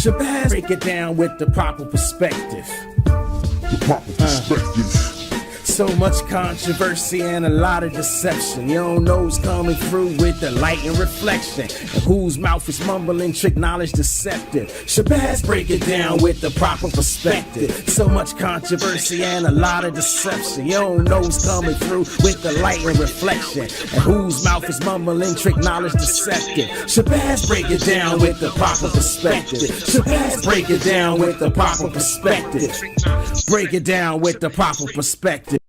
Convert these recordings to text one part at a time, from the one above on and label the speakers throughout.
Speaker 1: Shabazz break it down with the proper perspective. So much controversy and a lot of deception. You don't know who's coming through with the light and reflection, and whose mouth is mumbling, trick knowledge deceptive. Shabazz break it down with the proper perspective. So much controversy and a lot of deception. You don't know who's coming through with the light and reflection, and whose mouth is mumbling, trick knowledge deceptive. Shabazz break it down with the proper perspective. Shabazz break it down with the proper perspective. Break it down with the proper perspective.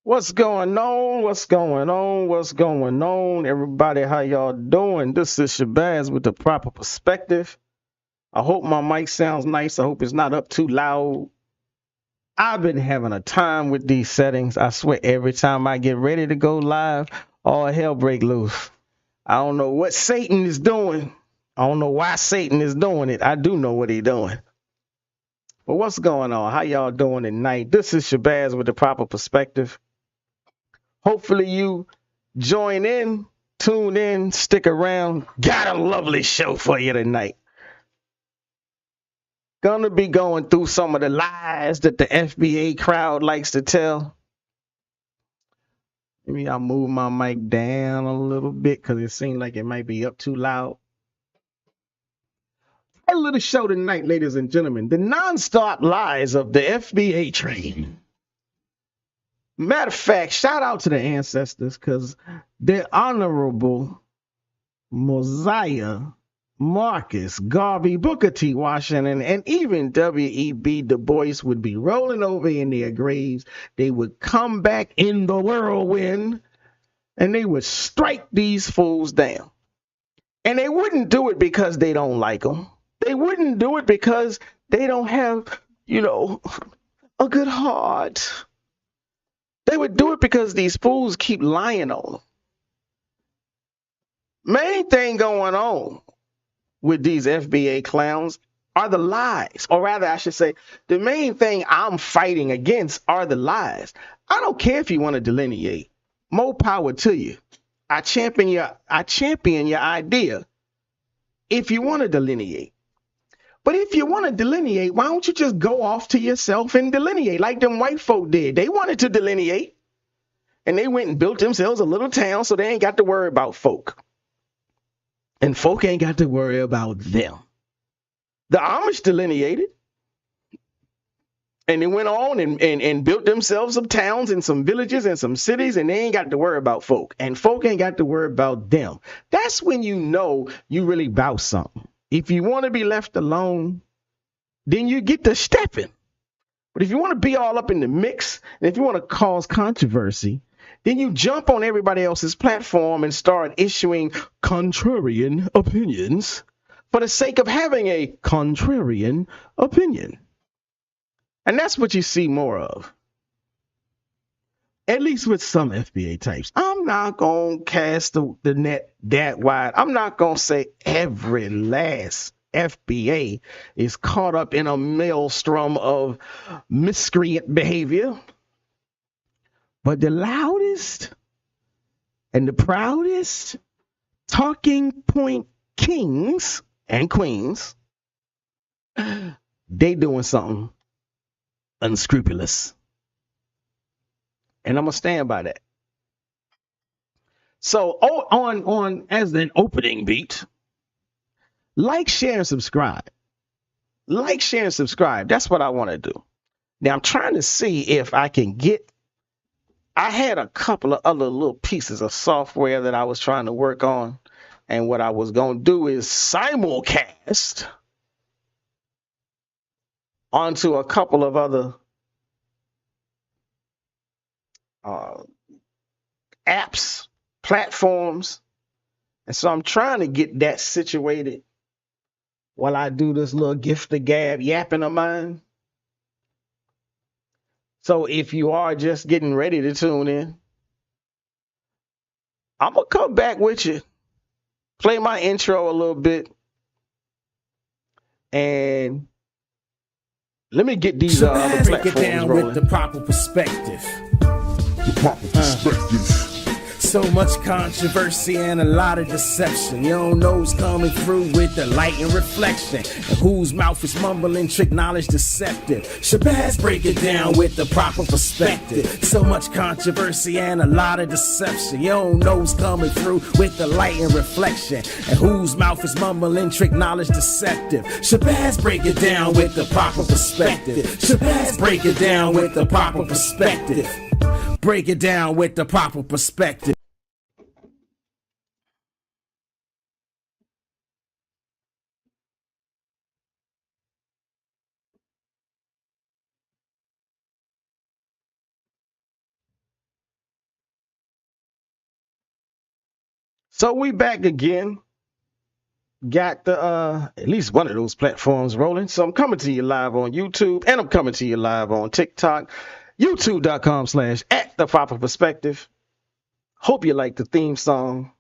Speaker 2: What's going on? What's going on? What's going on? Everybody, how y'all doing? This is Shabazz with the proper perspective. I hope my mic sounds nice. I hope it's not up too loud. I've been having a time with these settings. I swear every time I get ready to go live, all hell break loose. I don't know what Satan is doing. I don't know why Satan is doing it. I do know what he's doing. But what's going on? How y'all doing tonight? This is Shabazz with the proper perspective. Hopefully you join in, tune in, stick around. Got a lovely show for you tonight. Gonna be going through some of the lies that the FBA crowd likes to tell. Maybe I'll move my mic down a little bit because it seems like it might be up too loud. A little show tonight, ladies and gentlemen. The nonstop lies of the FBA train. Matter of fact, shout out to the ancestors, because the Honorable Mosiah Marcus Garvey, Booker T. Washington, and even W.E.B. Du Bois would be rolling over in their graves. They would come back in the whirlwind, and they would strike these fools down. And they wouldn't do it because they don't like them. They wouldn't do it because they don't have, a good heart. They would do it because these fools keep lying on them. Main thing going on with these FBA clowns are the lies. Or rather, I should say, the main thing I'm fighting against are the lies. I don't care if you want to delineate. More power to you. I champion your idea if you want to delineate. But if you want to delineate, why don't you just go off to yourself and delineate like them white folk did? They wanted to delineate, and they went and built themselves a little town so they ain't got to worry about folk. And folk ain't got to worry about them. The Amish delineated, and they went on and built themselves some towns and some villages and some cities, and they ain't got to worry about folk. And folk ain't got to worry about them. That's when you know you really bout something. If you want to be left alone, then you get to stepping. But if you want to be all up in the mix, and if you want to cause controversy, then you jump on everybody else's platform and start issuing contrarian opinions for the sake of having a contrarian opinion. And that's what you see more of. At least with some FBA types. I'm not going to cast the net that wide. I'm not going to say every last FBA is caught up in a maelstrom of miscreant behavior. But the loudest and the proudest talking point kings and queens, they doing something unscrupulous. And I'm going to stand by that. So on as an opening beat, like, share, and subscribe. Like, share, and subscribe. That's what I want to do. Now, I'm trying to see if I can get, I had a couple of other little pieces of software that I was trying to work on. And what I was going to do is simulcast onto a couple of other apps, platforms. And so I'm trying to get that situated while I do this little gift of gab yapping of mine. So if you are just getting ready to tune in, I'm going to come back with you, play my intro a little bit, and let me get these other platforms rolling.
Speaker 1: With the proper perspective.
Speaker 3: the proper perspective.
Speaker 1: So much controversy and a lot of deception. You don't know who's coming through with the light and reflection, and whose mouth is mumbling, trick knowledge deceptive. Shabazz break it down with the proper perspective. So much controversy and a lot of deception. You don't know who's coming through with the light and reflection, and whose mouth is mumbling, trick knowledge deceptive. Shabazz break it down with the proper perspective. Shabazz break it down with the proper perspective. Break it down with the proper perspective.
Speaker 2: So we back again. Got the at least one of those platforms rolling. So I'm coming to you live on YouTube, and I'm coming to you live on TikTok. YouTube.com/@theproperperspective. Hope you like the theme song.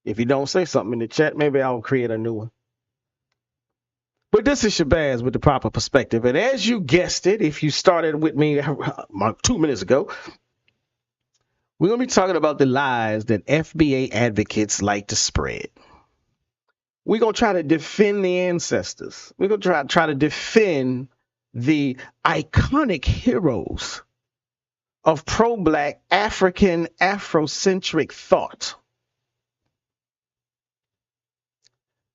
Speaker 2: If you don't, say something in the chat. Maybe I'll create a new one. But this is Shabazz with the proper perspective. And as you guessed it, if you started with me 2 minutes ago, we're going to be talking about the lies that FBA advocates like to spread. We're going to try to defend the ancestors. We're going to try to defend the iconic heroes of pro-black African Afrocentric thought.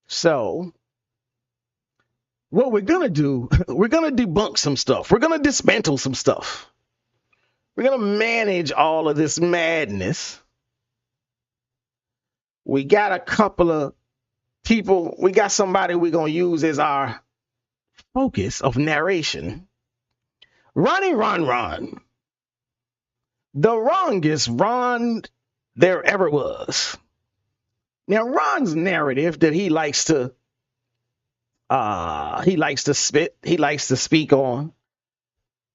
Speaker 2: So what we're going to do, we're going to debunk some stuff. We're going to dismantle some stuff. We're going to manage all of this madness. We got a couple of people. We got somebody we're going to use as our focus of narration. Ron. The wrongest Ron there ever was. Now, Ron's narrative that he likes to spit, he likes to speak on,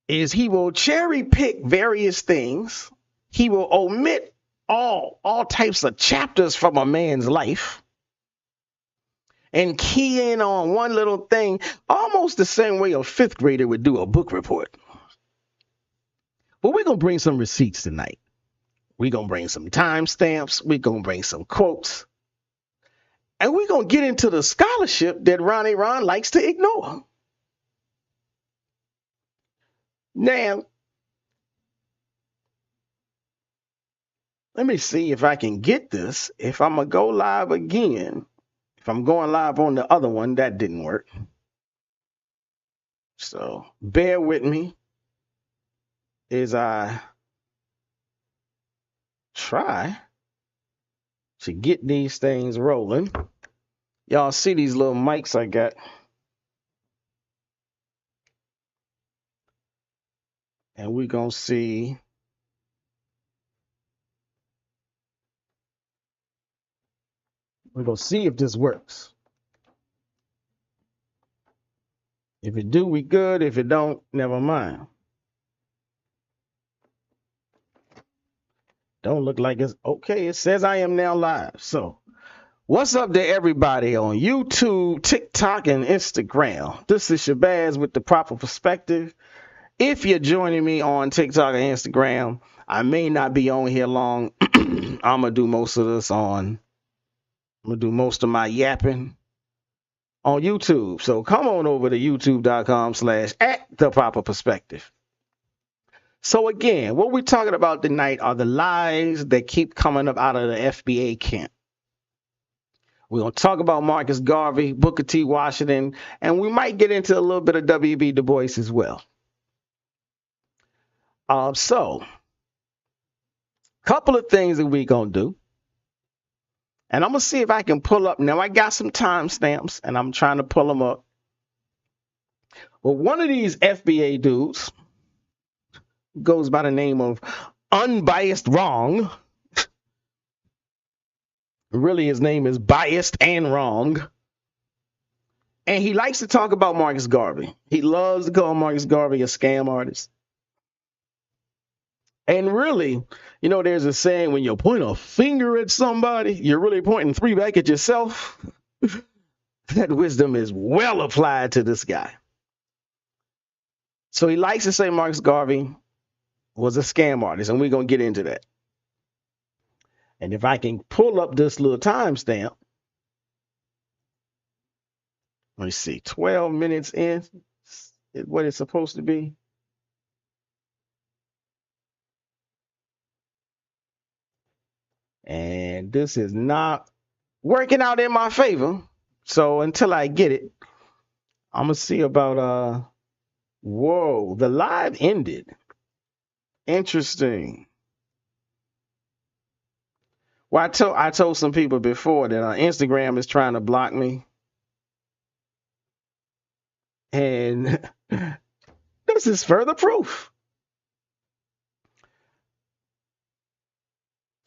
Speaker 2: is he will cherry pick various things. He will omit all types of chapters from a man's life and key in on one little thing, almost the same way a fifth grader would do a book report. But we're going to bring some receipts tonight. We're going to bring some timestamps. We're going to bring some quotes. And we're going to get into the scholarship that Ron likes to ignore. Now, let me see if I can get this. If I'm going to go live again, if I'm going live on the other one, that didn't work. So bear with me as I try to get these things rolling. Y'all see these little mics I got? And we're going to see. We're going to see if this works. If it do, we good. If it don't, never mind. Don't look like it's okay. It says I am now live. So what's up to everybody on YouTube, TikTok, and Instagram? This is Shabazz with the proper perspective. If you're joining me on TikTok and Instagram, I may not be on here long. I'm going to do most of this I'm going to do most of my yapping on YouTube. So come on over to youtube.com/@theproperperspective. So again, what we're talking about tonight are the lies that keep coming up out of the FBA camp. We're going to talk about Marcus Garvey, Booker T. Washington, and we might get into a little bit of W.B. Du Bois as well. So, couple of things that we're going to do. And I'm going to see if I can pull up. Now, I got some timestamps, and I'm trying to pull them up. Well, one of these FBA dudes goes by the name of Unbiased Wrong. Really, his name is Biased and Wrong. And he likes to talk about Marcus Garvey. He loves to call Marcus Garvey a scam artist. And really, you know, there's a saying, when you point a finger at somebody, you're really pointing 3 back at yourself. That wisdom is well applied to this guy. So he likes to say Marcus Garvey was a scam artist, and we're going to get into that. And if I can pull up this little timestamp, let me see, 12 minutes in is what it's supposed to be. And this is not working out in my favor. So until I get it, I'm going to see about, whoa, the live ended. Interesting. Well, I told some people before that Instagram is trying to block me. And this is further proof.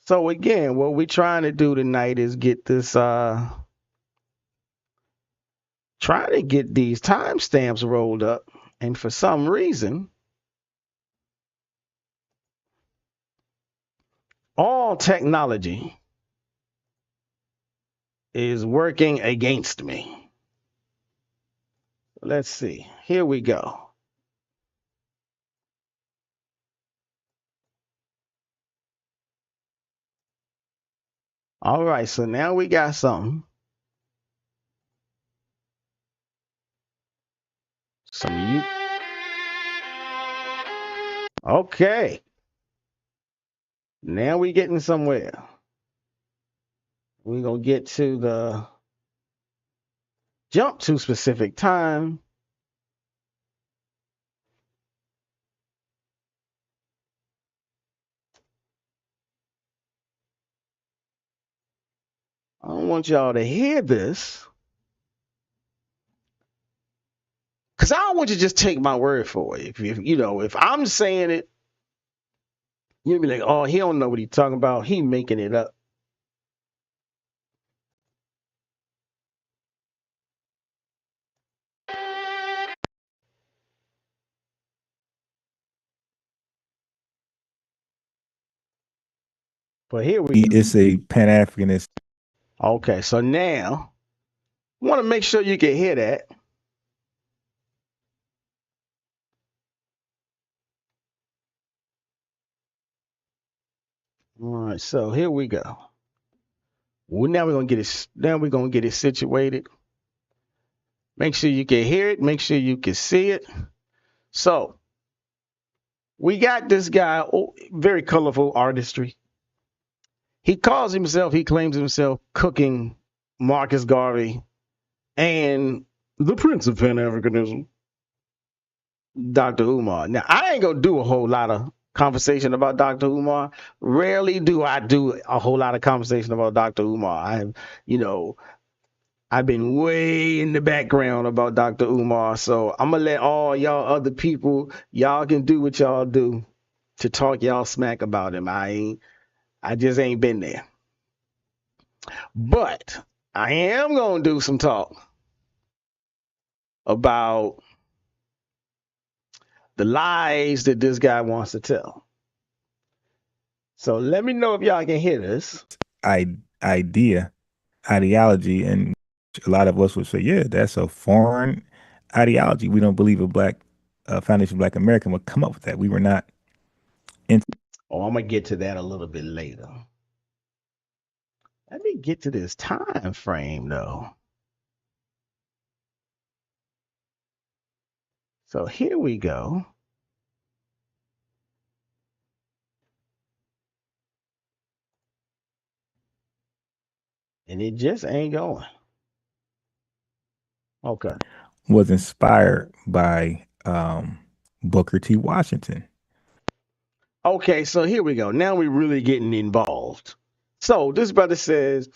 Speaker 2: So again, what we're trying to do tonight is get this, trying to get these timestamps rolled up. And for some reason, all technology is working against me. Let's see. Here we go. All right, so now we got something. Some of you. Okay. Now we getting somewhere. We're going to get to the jump to specific time. I don't want y'all to hear this, because I don't want you to just take my word for it. If I'm saying it, you'll be like, oh, he don't know what he's talking about. He making it up. But here we go.
Speaker 3: It's a Pan-Africanist.
Speaker 2: Okay, so now I want to make sure you can hear that. All right, so here we go. Well, now we're gonna get it. Now we're gonna get it situated. Make sure you can hear it. Make sure you can see it. So we got this guy, very colorful artistry. He claims himself cooking Marcus Garvey and the Prince of Pan-Africanism, Dr. Umar. Now, I ain't gonna do a whole lot of conversation about Dr. Umar. Rarely do I do a whole lot of conversation about Dr. Umar. I've been way in the background about Dr. Umar, so I'm gonna let all y'all other people, y'all can do what y'all do to talk y'all smack about him. I just ain't been there. But I am gonna do some talk about the lies that this guy wants to tell. So let me know if y'all can hear this.
Speaker 3: Ideology, and a lot of us would say, yeah, that's a foreign ideology. We don't believe a black foundation of Black American would come up with that. We were not.
Speaker 2: Oh, I'm gonna get to that a little bit later. Let me get to this time frame though. So here we go. And it just ain't going. Okay.
Speaker 3: Was inspired by Booker T. Washington.
Speaker 2: Okay, so here we go. Now we're really getting involved. So this brother says,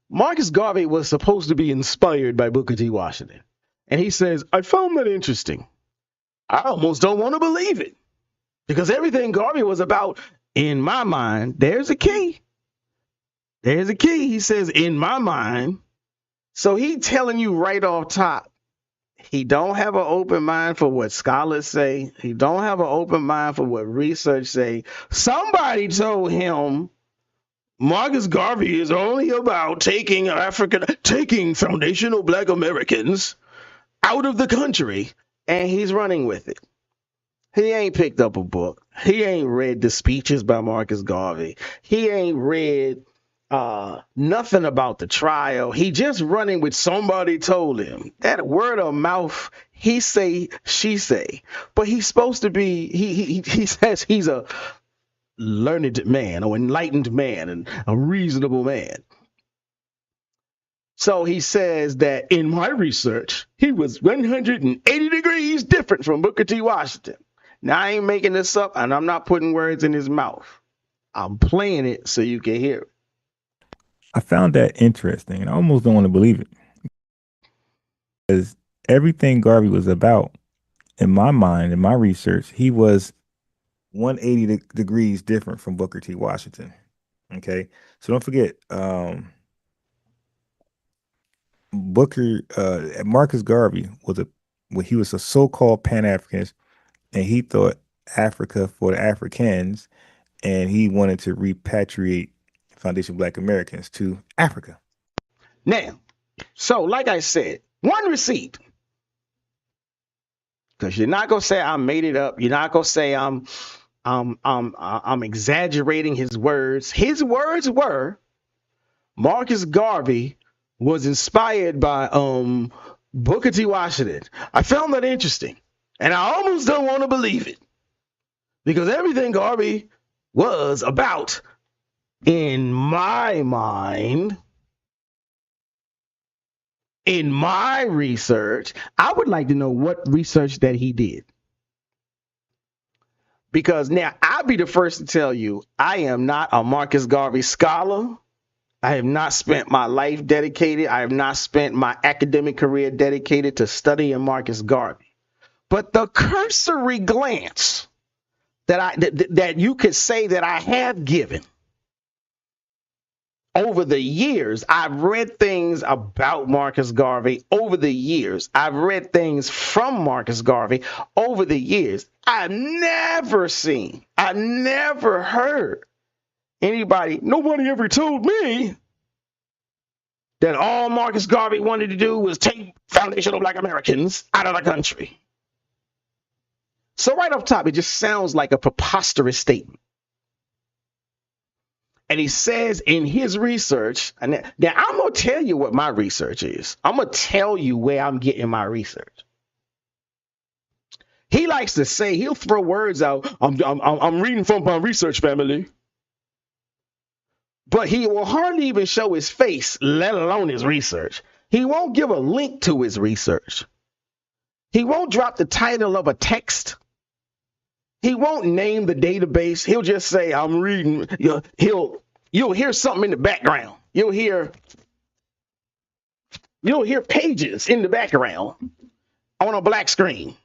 Speaker 2: Marcus Garvey was supposed to be inspired by Booker T. Washington. And he says, I found that interesting. I almost don't want to believe it. Because everything Garvey was about, in my mind, there's a key. There's a key. He says, in my mind. So he telling you right off top, he don't have an open mind for what scholars say. He don't have an open mind for what research say. Somebody told him Marcus Garvey is only about taking foundational Black Americans out of the country, and he's running with it. He ain't picked up a book. He ain't read the speeches by Marcus Garvey. He ain't read nothing about the trial. He just running with somebody told him. That word of mouth, he say, she say. But he's supposed to be, he says he's a learned man or enlightened man and a reasonable man. So he says that in my research, he was 180 degrees different from Booker T. Washington. Now, I ain't making this up, and I'm not putting words in his mouth. I'm playing it so you can hear it.
Speaker 3: I found that interesting, and I almost don't want to believe it. Because everything Garvey was about, in my mind, in my research, he was 180 degrees different from Booker T. Washington. Okay? So don't forget, Marcus Garvey he was a so-called Pan-Africanist, and he thought Africa for the Africans, and he wanted to repatriate Foundation Black Americans to Africa.
Speaker 2: Now, so like I said, one receipt, because you're not gonna say I made it up. You're not gonna say I'm exaggerating his words. His words were Marcus Garvey was inspired by Booker T. Washington. I found that interesting, and I almost don't want to believe it, because everything Garvey was about, in my mind, in my research, I would like to know what research that he did. Because now I'll be the first to tell you, I am not a Marcus Garvey scholar. I have not spent my life dedicated. I have not spent my academic career dedicated to studying Marcus Garvey. But the cursory glance that you could say that I have given over the years, I've read things about Marcus Garvey over the years. I've read things from Marcus Garvey over the years. I've never heard nobody ever told me that all Marcus Garvey wanted to do was take foundational Black Americans out of the country. So right off top, it just sounds like a preposterous statement. And he says in his research, and now I'm going to tell you what my research is. I'm going to tell you where I'm getting my research. He likes to say, he'll throw words out, I'm reading from my research, family. But he will hardly even show his face, let alone his research. He won't give a link to his research. He won't drop the title of a text. He won't name the database. He'll just say, I'm reading. You'll hear something in the background. You'll hear pages in the background on a black screen.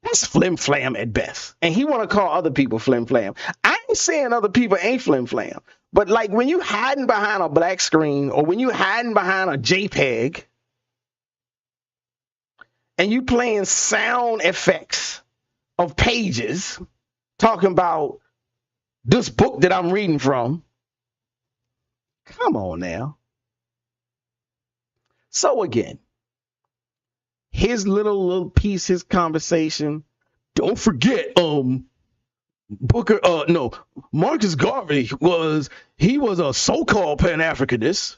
Speaker 2: That's flim flam at best. And he want to call other people flim flam. I ain't saying other people ain't flim flam. But like when you hiding behind a black screen, or when you hiding behind a JPEG, and you playing sound effects of pages talking about this book that I'm reading from, come on now. So again, his little piece, his conversation. Don't forget, Marcus Garvey was a so-called Pan-Africanist,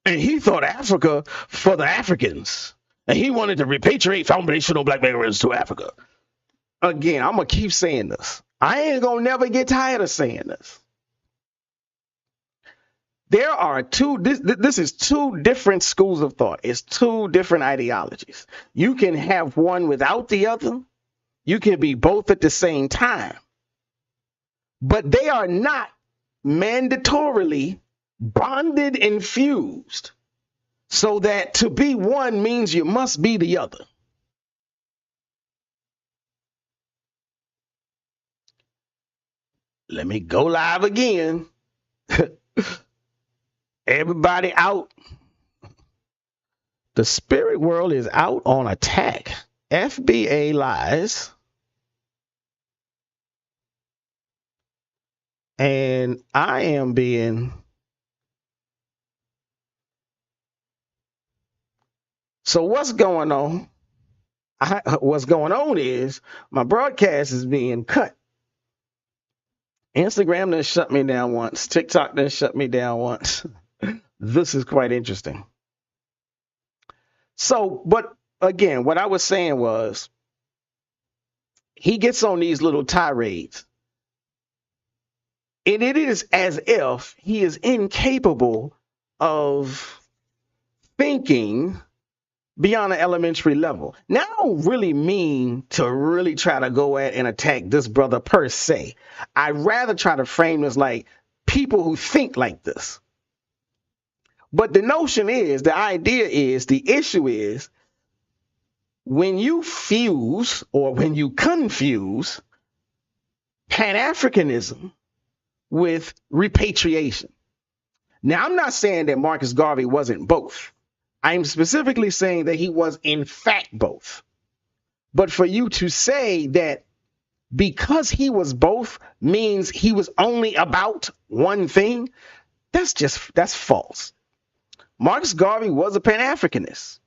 Speaker 2: and he thought Africa for the Africans. And he wanted to repatriate foundational Black Americans to Africa. Again, I'm going to keep saying this. I ain't going to never get tired of saying this. There are this is two different schools of thought. It's two different ideologies. You can have one without the other. You can be both at the same time. But they are not mandatorily bonded and fused, so that to be one means you must be the other. Let me go live again. Everybody out. The spirit world is out on attack. FBA lies. And I am being... So what's going on? what's going on is my broadcast is being cut. Instagram done shut me down once. TikTok done shut me down once. This is quite interesting. So, but again, what I was saying was he gets on these little tirades, and it is as if he is incapable of thinking beyond an elementary level. Now, I don't really mean to really try to go at and attack this brother per se. I rather try to frame this like people who think like this. But the notion is, the idea is, the issue is, when you fuse or when you confuse Pan-Africanism with repatriation. Now, I'm not saying that Marcus Garvey wasn't both. I'm specifically saying that he was in fact both. But for you to say that because he was both means he was only about one thing, that's false. Marcus Garvey was a Pan-Africanist.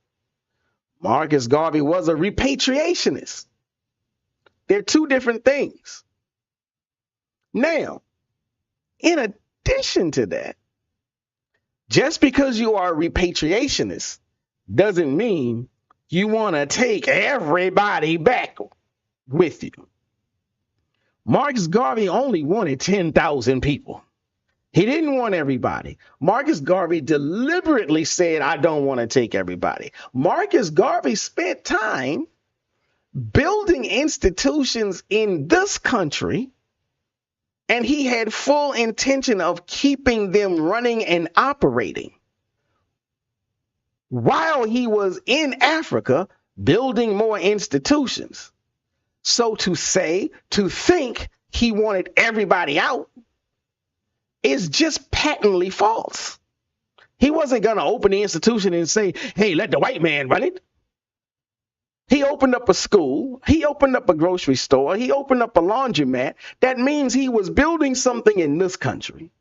Speaker 2: Marcus Garvey was a repatriationist. They're two different things. Now, in addition to that, just because you are a repatriationist doesn't mean you want to take everybody back with you. Marcus Garvey only wanted 10,000 people. He didn't want everybody. Marcus Garvey deliberately said, I don't want to take everybody. Marcus Garvey spent time building institutions in this country, and he had full intention of keeping them running and operating while he was in Africa building more institutions. So to think he wanted everybody out is just patently false. He wasn't going to open the institution and say, hey, let the white man run it. He opened up a school. He opened up a grocery store. He opened up a laundromat. That means he was building something in this country.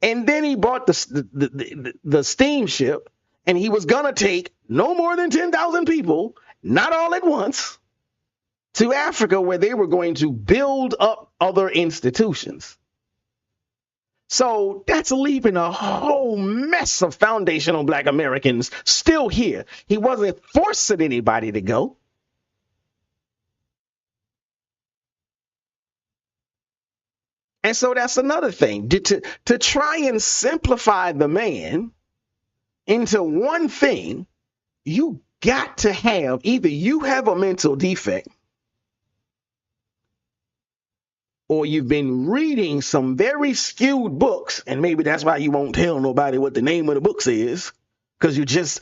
Speaker 2: And then he bought the steamship, and he was going to take no more than 10,000 people, not all at once, to Africa, where they were going to build up other institutions. So that's leaving a whole mess of foundational Black Americans still here. He wasn't forcing anybody to go. And so that's another thing. To try and simplify the man into one thing, you got to have, either you have a mental defect, or you've been reading some very skewed books, and maybe that's why you won't tell nobody what the name of the books is, because you just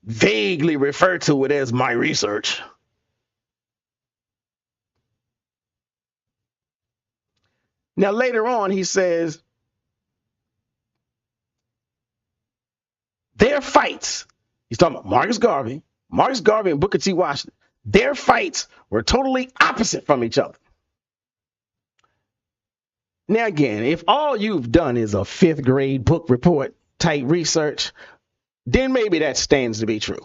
Speaker 2: vaguely refer to it as my research. Now, later on, he says, their fights, he's talking about Marcus Garvey and Booker T. Washington, their fights were totally opposite from each other. Now, again, if all you've done is a 5th grade book report type research, then maybe that stands to be true.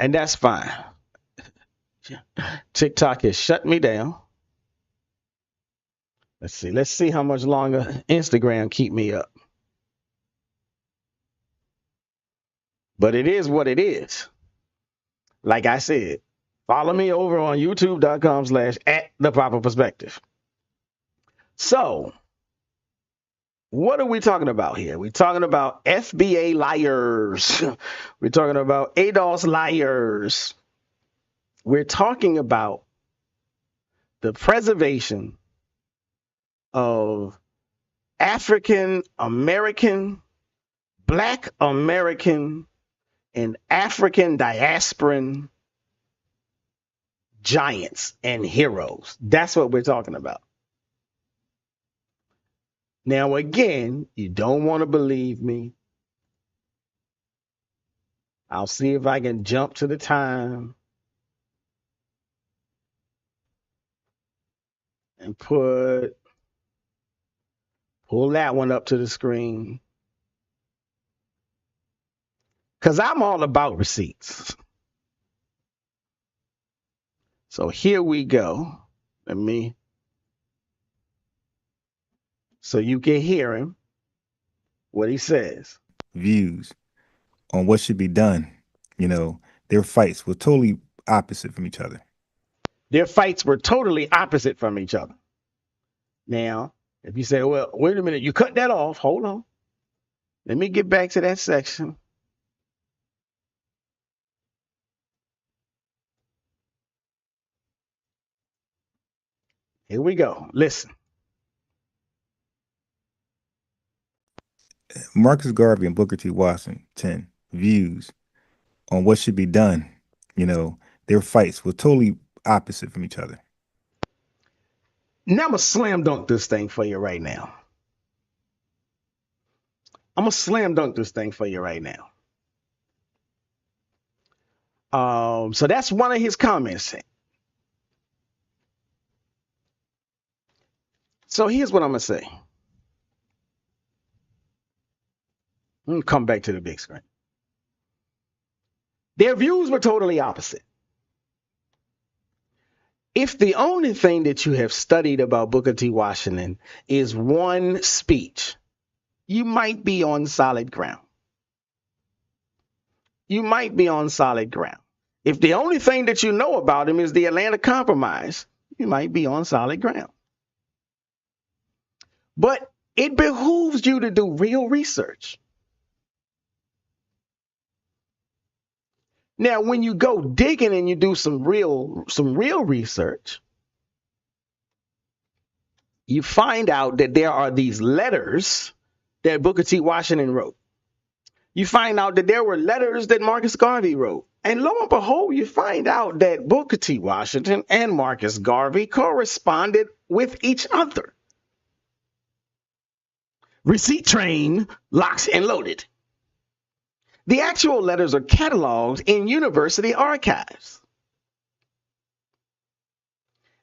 Speaker 2: And that's fine. TikTok has shut me down. Let's see how much longer Instagram keep me up. But it is what it is. Like I said, follow me over on youtube.com/@theproperperspective. So, what are we talking about here? We're talking about FBA liars. We're talking about ADOS liars. We're talking about the preservation of African American, Black American, and African diasporan giants and heroes. That's what we're talking about. Now, again, you don't want to believe me. I'll see if I can jump to the time and pull that one up to the screen. because I'm all about receipts. So here we go. So you can hear him, what he says.
Speaker 3: Views on what should be done. Their fights were totally opposite from each other.
Speaker 2: Their fights were totally opposite from each other. Now, if you say, well, wait a minute, you cut that off. Hold on. Let me get back to that section. Here we go. Listen.
Speaker 3: Marcus Garvey and Booker T. Washington views on what should be done. Their fights were totally opposite from each other.
Speaker 2: Now I'm going to slam dunk this thing for you right now. So that's one of his comments. So here's what I'm going to say. I'm going to come back to the big screen. Their views were totally opposite. If the only thing that you have studied about Booker T. Washington is one speech, you might be on solid ground. If the only thing that you know about him is the Atlanta Compromise, you might be on solid ground. But it behooves you to do real research. Now, when you go digging and you do some real research, you find out that there are these letters that Booker T. Washington wrote. You find out that there were letters that Marcus Garvey wrote. And lo and behold, you find out that Booker T. Washington and Marcus Garvey corresponded with each other. Receipt train, locks and loaded. The actual letters are cataloged in university archives.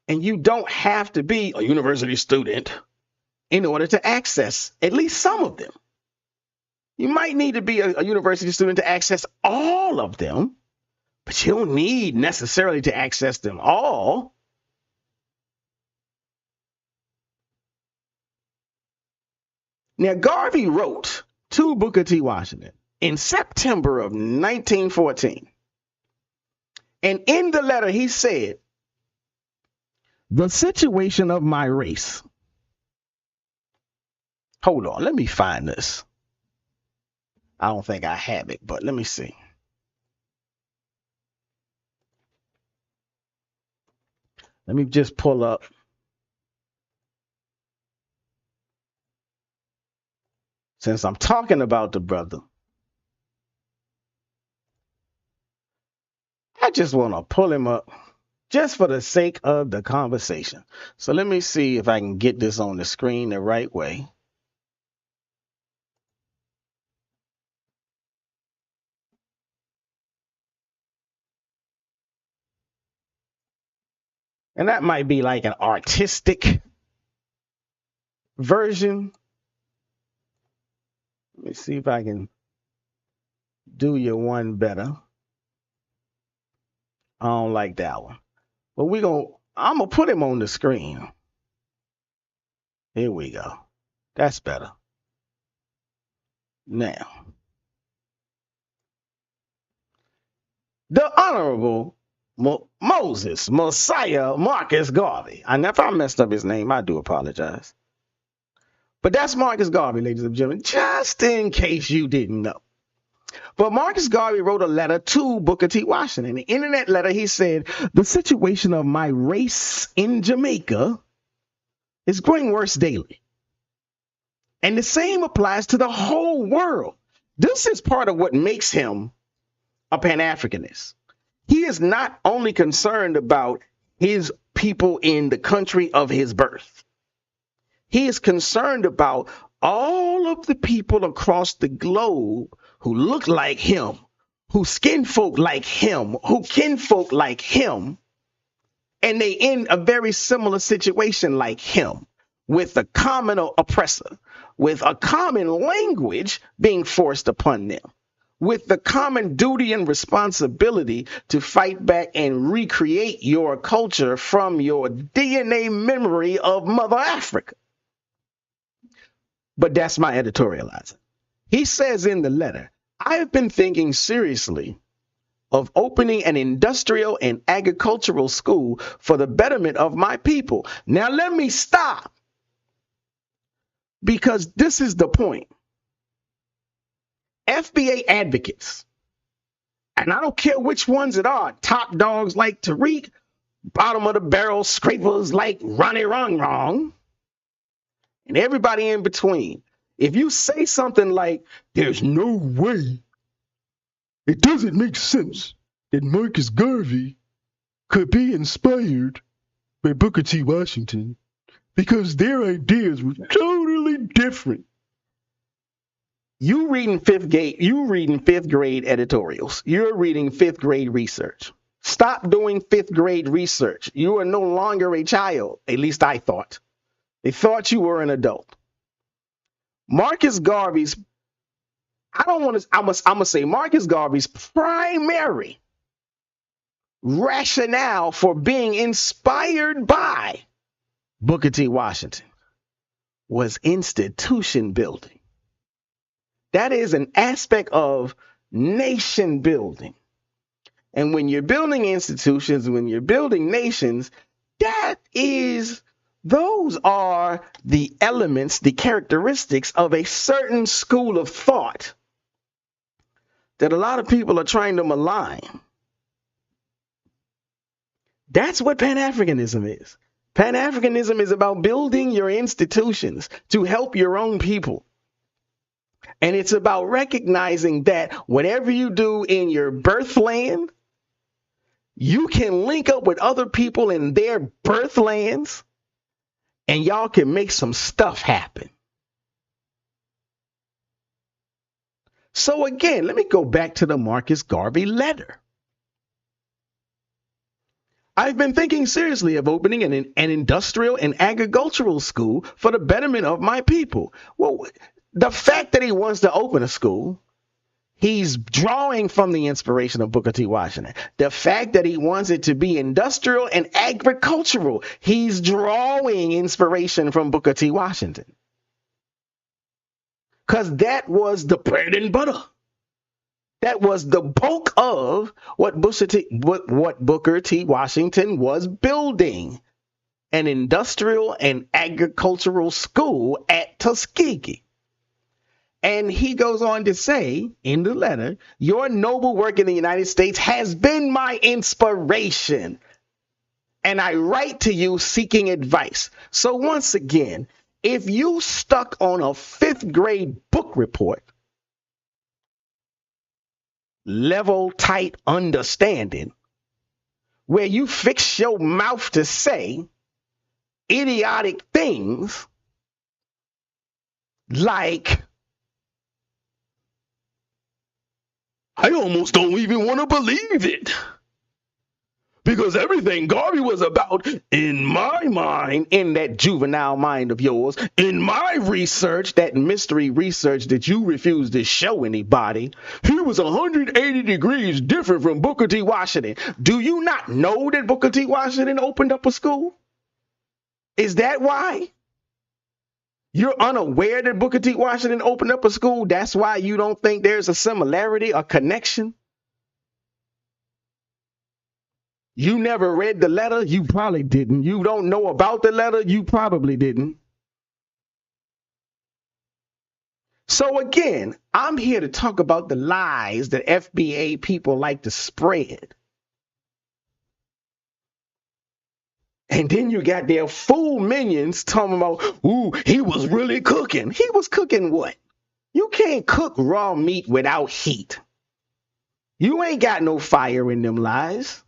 Speaker 2: And you don't have to be a university student in order to access at least some of them. You might need to be a university student to access all of them, but you don't need necessarily to access them all. Now, Garvey wrote to Booker T. Washington in September of 1914. And in the letter, he said, the situation of my race. Hold on, let me find this. I don't think I have it, but let me see. Let me just pull up. Since I'm talking about the brother, I just want to pull him up just for the sake of the conversation. So let me see if I can get this on the screen the right way. And that might be like an artistic version. Let me see if I can do you one better. I don't like that one. But I'm going to put him on the screen. Here we go. That's better. Now, the Honorable Moses Messiah Marcus Garvey. And if I messed up his name, I do apologize. But that's Marcus Garvey, ladies and gentlemen, just in case you didn't know. But Marcus Garvey wrote a letter to Booker T. Washington. And in that letter, he said, the situation of my race in Jamaica is growing worse daily. And the same applies to the whole world. This is part of what makes him a Pan-Africanist. He is not only concerned about his people in the country of his birth. He is concerned about all of the people across the globe who look like him, who skinfolk like him, who kinfolk like him, and they in a very similar situation like him, with a common oppressor, with a common language being forced upon them, with the common duty and responsibility to fight back and recreate your culture from your DNA memory of Mother Africa. But that's my editorializing. He says in the letter, I have been thinking seriously of opening an industrial and agricultural school for the betterment of my people. Now let me stop, because this is the point. FBA advocates, and I don't care which ones it are, top dogs like Tariq, bottom of the barrel scrapers like Ronnie Wrong Wrong, and everybody in between. If you say something like, there's no way, it doesn't make sense that Marcus Garvey could be inspired by Booker T. Washington because their ideas were totally different. You reading fifth grade editorials. You're reading fifth grade research. Stop doing fifth grade research. You are no longer a child. At least I thought. They thought you were an adult. Marcus Garvey's, I'm gonna say Marcus Garvey's primary rationale for being inspired by Booker T. Washington was institution building. That is an aspect of nation building. And when you're building institutions, when you're building nations, those are the elements, the characteristics of a certain school of thought that a lot of people are trying to malign. That's what Pan-Africanism is. Pan-Africanism is about building your institutions to help your own people. And it's about recognizing that whatever you do in your birthland, you can link up with other people in their birthlands, and y'all can make some stuff happen. So again, let me go back to the Marcus Garvey letter. I've been thinking seriously of opening an industrial and agricultural school for the betterment of my people. Well, the fact that he wants to open a school, he's drawing from the inspiration of Booker T. Washington. The fact that he wants it to be industrial and agricultural, he's drawing inspiration from Booker T. Washington. Because that was the bread and butter. That was the bulk of what Booker T. Washington was building, an industrial and agricultural school at Tuskegee. And he goes on to say in the letter, your noble work in the United States has been my inspiration, and I write to you seeking advice. So once again, if you stuck on a fifth grade book report, level tight understanding, where you fix your mouth to say idiotic things like, I almost don't even want to believe it, because everything Garvey was about, in my mind, in that juvenile mind of yours, in my research, that mystery research that you refuse to show anybody, he was 180 degrees different from Booker T. Washington. Do you not know that Booker T. Washington opened up a school? Is that why? You're unaware that Booker T. Washington opened up a school? That's why you don't think there's a similarity, a connection? You never read the letter? You probably didn't. You don't know about the letter? You probably didn't. So again, I'm here to talk about the lies that FBA people like to spread. And then you got their fool minions talking about, ooh, he was really cooking. He was cooking what? You can't cook raw meat without heat. You ain't got no fire in them lies.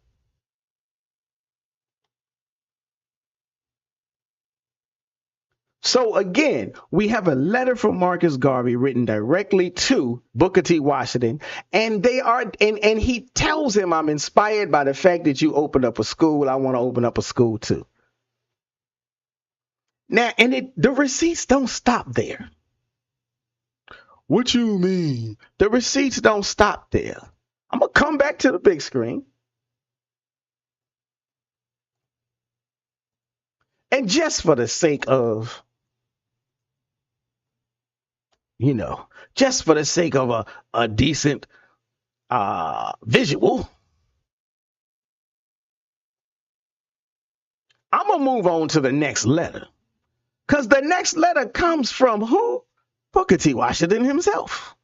Speaker 2: So again, we have a letter from Marcus Garvey written directly to Booker T. Washington, and and he tells him, I'm inspired by the fact that you opened up a school. I want to open up a school too. Now, and the receipts don't stop there. What you mean? The receipts don't stop there. I'm going to come back to the big screen. And just for the sake of, just for the sake of a decent visual, I'm going to move on to the next letter. Because the next letter comes from who? Booker T. Washington himself.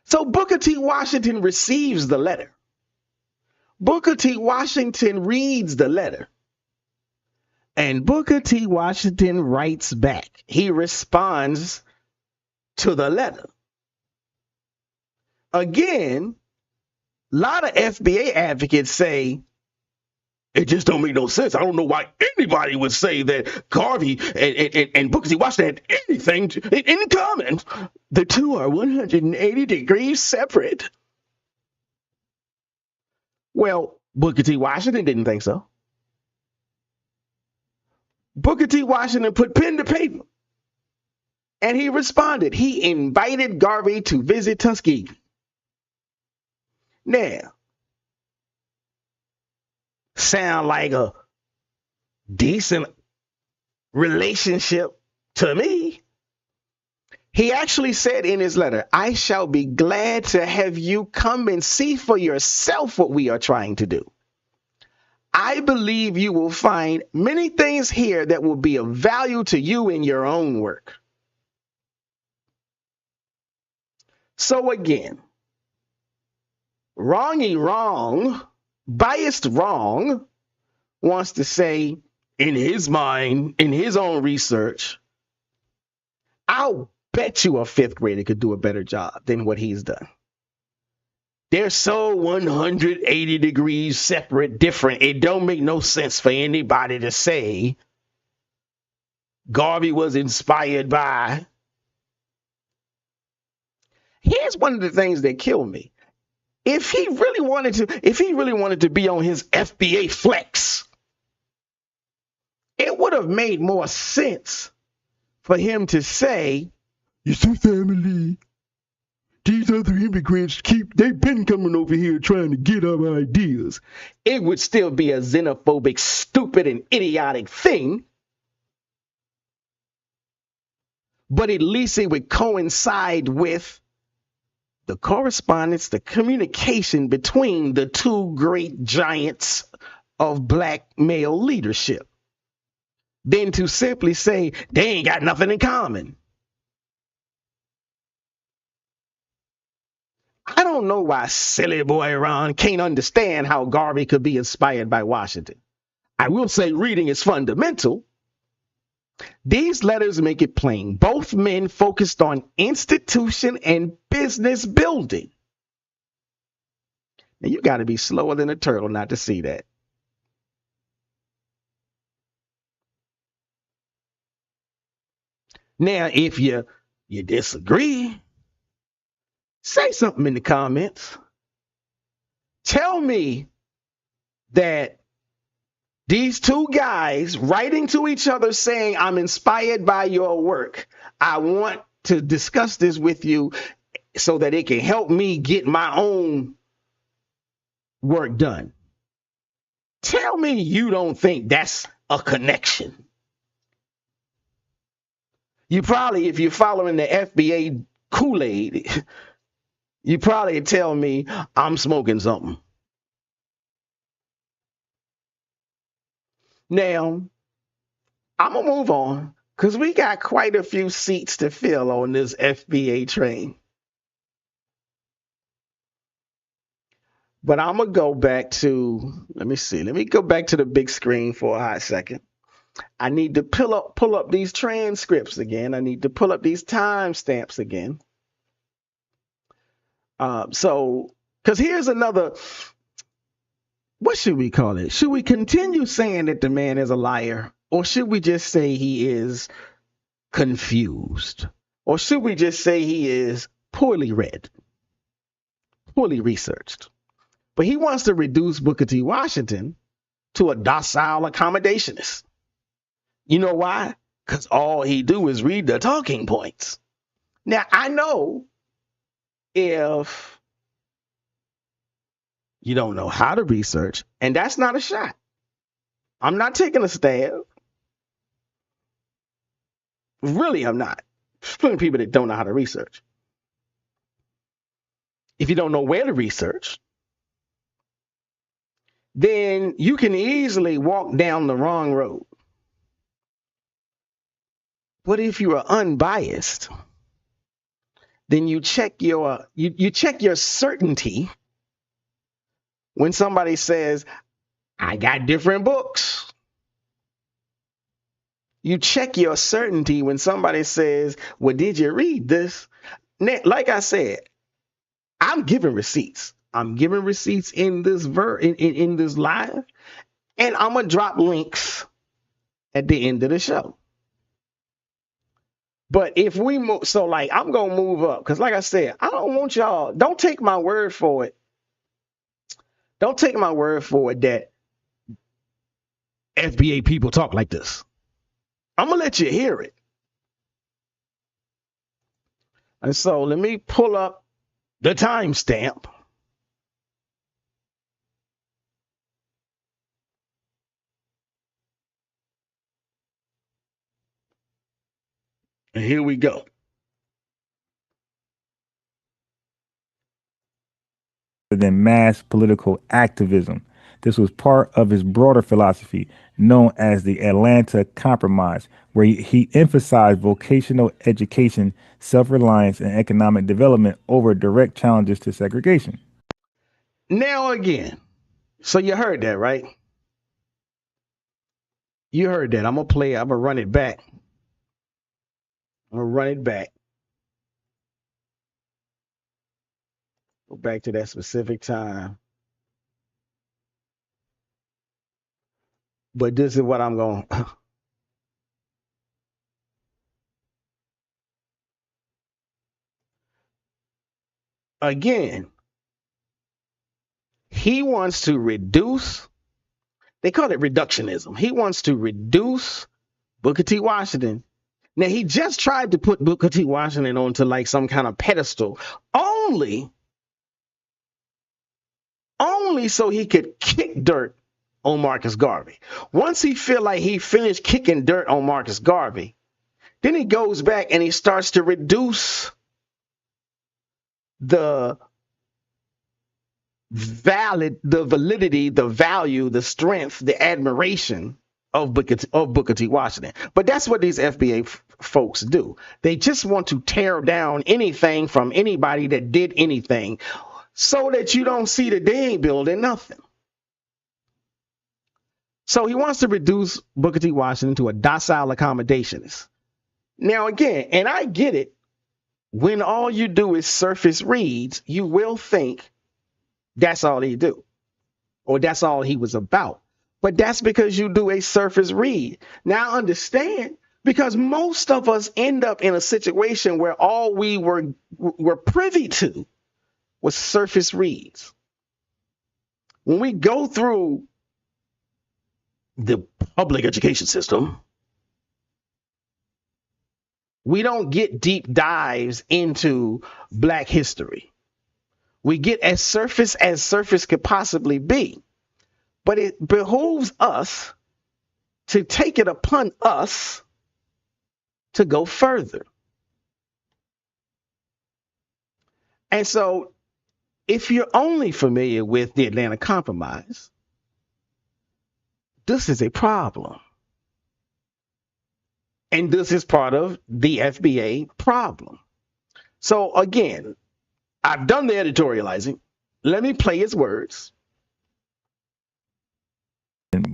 Speaker 2: So Booker T. Washington receives the letter. Booker T. Washington reads the letter. And Booker T. Washington writes back. He responds to the letter. Again, a lot of FBA advocates say, it just don't make no sense. I don't know why anybody would say that Garvey and Booker T. Washington had anything in common. The two are 180 degrees separate. Well, Booker T. Washington didn't think so. Booker T. Washington put pen to paper. And he responded. He invited Garvey to visit Tuskegee. Now, sound like a decent relationship to me. He actually said in his letter, I shall be glad to have you come and see for yourself what we are trying to do. I believe you will find many things here that will be of value to you in your own work. So again, wrongy wrong, biased wrong, wants to say in his mind, in his own research, I'll bet you a fifth grader could do a better job than what he's done. They're so 180 degrees separate, different. It don't make no sense for anybody to say Garvey was inspired by. Here's one of the things that kill me. If he really wanted to be on his FBA flex, it would have made more sense for him to say, you see, family, these other immigrants they've been coming over here trying to get our ideas. It would still be a xenophobic, stupid, and idiotic thing. But at least it would coincide with the correspondence, the communication between the two great giants of black male leadership, than to simply say they ain't got nothing in common. I don't know why silly boy Ron can't understand how Garvey could be inspired by Washington. I will say reading is fundamental. These letters make it plain. Both men focused on institution and business building. Now, you got to be slower than a turtle not to see that. Now, if you disagree, say something in the comments. Tell me that these two guys writing to each other saying, I'm inspired by your work. I want to discuss this with you so that it can help me get my own work done. Tell me you don't think that's a connection. You probably, if you're following the FBA Kool-Aid, you probably tell me I'm smoking something. Now, I'm going to move on because we got quite a few seats to fill on this FBA train. But I'm going to go back to, let me go back to the big screen for a hot second. I need to pull up these transcripts again. I need to pull up these timestamps again. Because here's another, what should we call it? Should we continue saying that the man is a liar? Or should we just say he is confused? Or should we just say he is poorly read, poorly researched? But he wants to reduce Booker T. Washington to a docile accommodationist. You know why? because all he do is read the talking points. Now, I know if you don't know how to research, and that's not a shot. I'm not taking a stab. Really, I'm not. There's plenty of people that don't know how to research. If you don't know where to research, then you can easily walk down the wrong road. But if you are unbiased, then you check your you check your certainty when somebody says, I got different books. You check your certainty when somebody says, well, did you read this? Now, like I said, I'm giving receipts. I'm giving receipts in this in this live, and I'm gonna drop links at the end of the show. But if we move, so like I'm gonna move up, because like I said, I don't want y'all, don't take my word for it. Don't take my word for it that FBA people talk like this. I'm gonna let you hear it. And so let me pull up the timestamp. And here we go.
Speaker 3: Than mass political activism. This was part of his broader philosophy known as the Atlanta Compromise, where he emphasized vocational education, self-reliance, and economic development over direct challenges to segregation.
Speaker 2: Now again, so you heard that, right? You heard that. I'm gonna run it back. I'm gonna run it back. Go back to that specific time. But this is what I'm going. Again, he wants to reduce, they call it reductionism. He wants to reduce Booker T. Washington. Now, he just tried to put Booker T. Washington onto like some kind of pedestal, only so he could kick dirt on Marcus Garvey. Once he feel like he finished kicking dirt on Marcus Garvey, then he goes back and he starts to reduce the validity, the value, the strength, the admiration of Booker T. Washington. But that's what these FBA folks do. They just want to tear down anything from anybody that did anything so that you don't see that they ain't building nothing. So he wants to reduce Booker T. Washington to a docile accommodationist. Now, again, and I get it, when all you do is surface reads, you will think that's all he do, or that's all he was about. But that's because you do a surface read. Now, understand, because most of us end up in a situation where all we were privy to was surface reads. When we go through the public education system, we don't get deep dives into Black history. We get as surface could possibly be. But it behooves us to take it upon us to go further. And so if you're only familiar with the Atlanta Compromise, this is a problem. And this is part of the FBA problem. So again, I've done the editorializing. Let me play his words.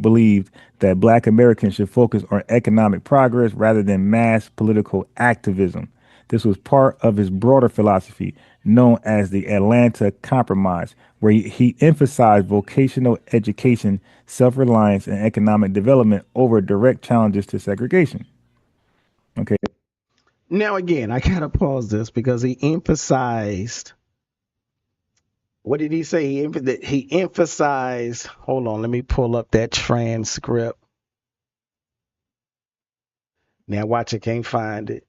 Speaker 3: Believed that Black Americans should focus on economic progress rather than mass political activism. This was part of his broader philosophy known as the Atlanta Compromise, where he emphasized vocational education, self-reliance, and economic development over direct challenges to segregation. Okay.
Speaker 2: Now, again, I gotta pause this because he emphasized. What did he say? He emphasized. Hold on, let me pull up that transcript. Now watch, I can't find it.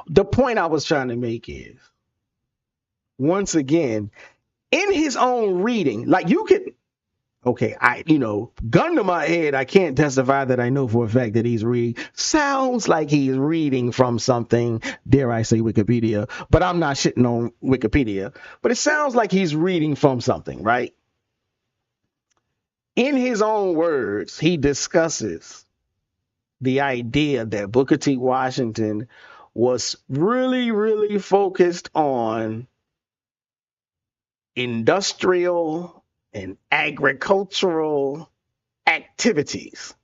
Speaker 2: The point I was trying to make is, once again, in his own reading, like you could, okay, gun to my head, I can't testify that I know for a fact that he's reading. Sounds like he's reading from something, dare I say Wikipedia, but I'm not shitting on Wikipedia. But it sounds like he's reading from something, right? In his own words, he discusses the idea that Booker T. Washington was really, really focused on industrial and agricultural activities.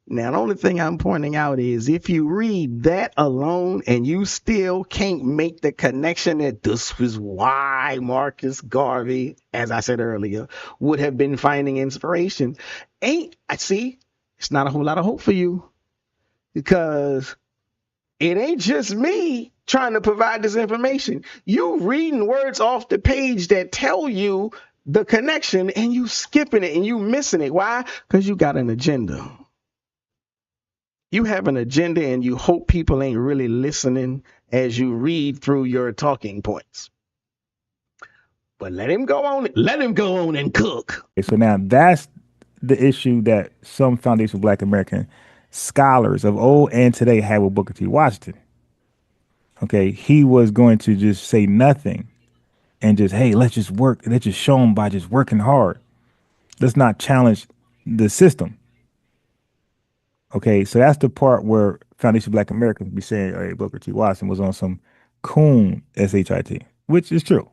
Speaker 2: Now, the only thing I'm pointing out is if you read that alone and you still can't make the connection that this was why Marcus Garvey, as I said earlier, would have been finding inspiration, it's not a whole lot of hope for you, because it ain't just me trying to provide this information. You reading words off the page that tell you the connection and you skipping it and you missing it. Why? Because you got an agenda. You have an agenda and you hope people ain't really listening as you read through your talking points. But let him go on. Let him go on and cook.
Speaker 3: Okay, so now that's the issue that some foundational Black American scholars of old and today had with Booker T. Washington. Okay, he was going to just say nothing and just, hey, let's just work. Let's just show them by just working hard. Let's not challenge the system. Okay, so that's the part where Foundation Black Americans be saying, hey, Booker T. Washington was on some coon SHIT, which is true.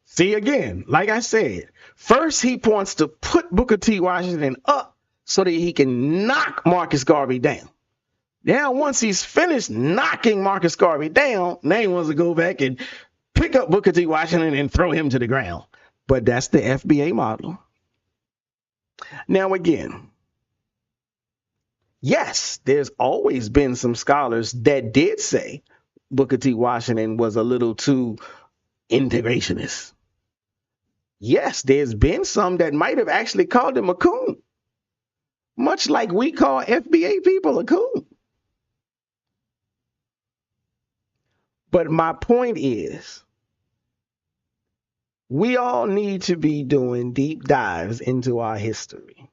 Speaker 2: See, again, like I said, first he wants to put Booker T. Washington up so that he can knock Marcus Garvey down. Now, once he's finished knocking Marcus Garvey down, now he wants to go back and pick up Booker T. Washington and throw him to the ground. But that's the FBA model. Now, again, yes, there's always been some scholars that did say Booker T. Washington was a little too integrationist. Yes, there's been some that might have actually called him a coon, much like we call FBA people a coon. But my point is, we all need to be doing deep dives into our history.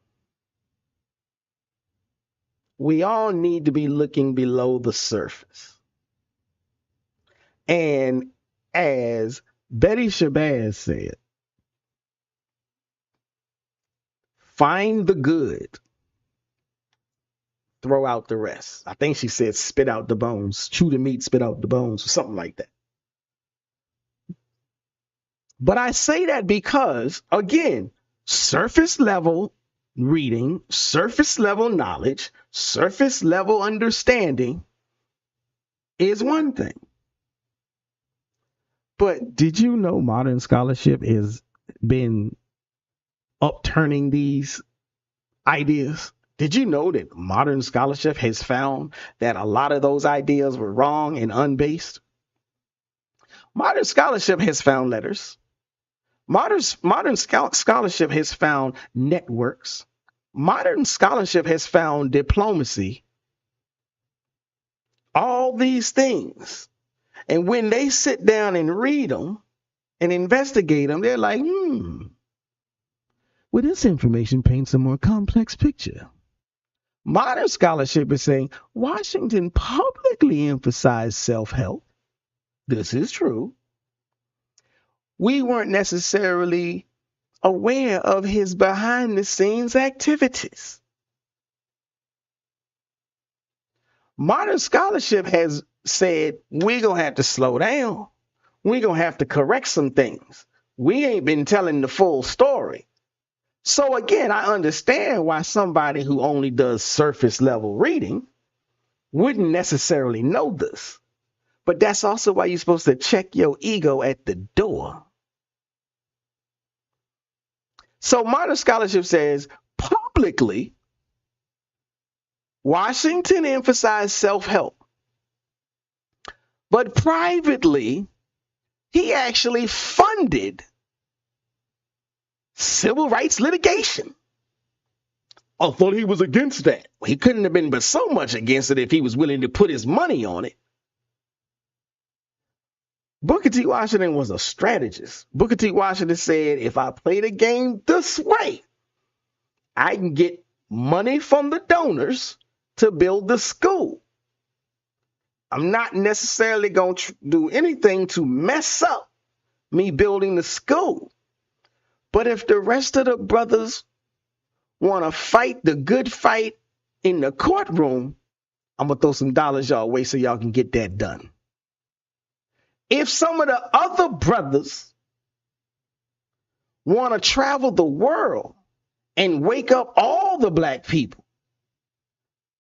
Speaker 2: We all need to be looking below the surface. And as Betty Shabazz said, find the good, throw out the rest. I think she said spit out the bones, chew the meat, spit out the bones, or something like that. But I say that because, again, surface level reading, surface level knowledge, surface level understanding is one thing. But did you know modern scholarship has been upturning these ideas? Did you know that modern scholarship has found that a lot of those ideas were wrong and unbased? Modern scholarship has found letters. Modern scholarship has found networks. Modern scholarship has found diplomacy. All these things. And when they sit down and read them and investigate them, they're like, well, this information paints a more complex picture. Modern scholarship is saying Washington publicly emphasized self-help. This is true. We weren't necessarily aware of his behind-the-scenes activities. Modern scholarship has said we're going to have to slow down. We're going to have to correct some things. We ain't been telling the full story. So again, I understand why somebody who only does surface level reading wouldn't necessarily know this. But that's also why you're supposed to check your ego at the door. So modern scholarship says publicly, Washington emphasized self-help. But privately, he actually funded civil rights litigation. I thought he was against that. He couldn't have been but so much against it if he was willing to put his money on it. Booker T. Washington was a strategist. Booker T. Washington said, if I play the game this way, I can get money from the donors to build the school. I'm not necessarily going to do anything to mess up me building the school. But if the rest of the brothers want to fight the good fight in the courtroom, I'm going to throw some dollars y'all way so y'all can get that done. If some of the other brothers want to travel the world and wake up all the black people,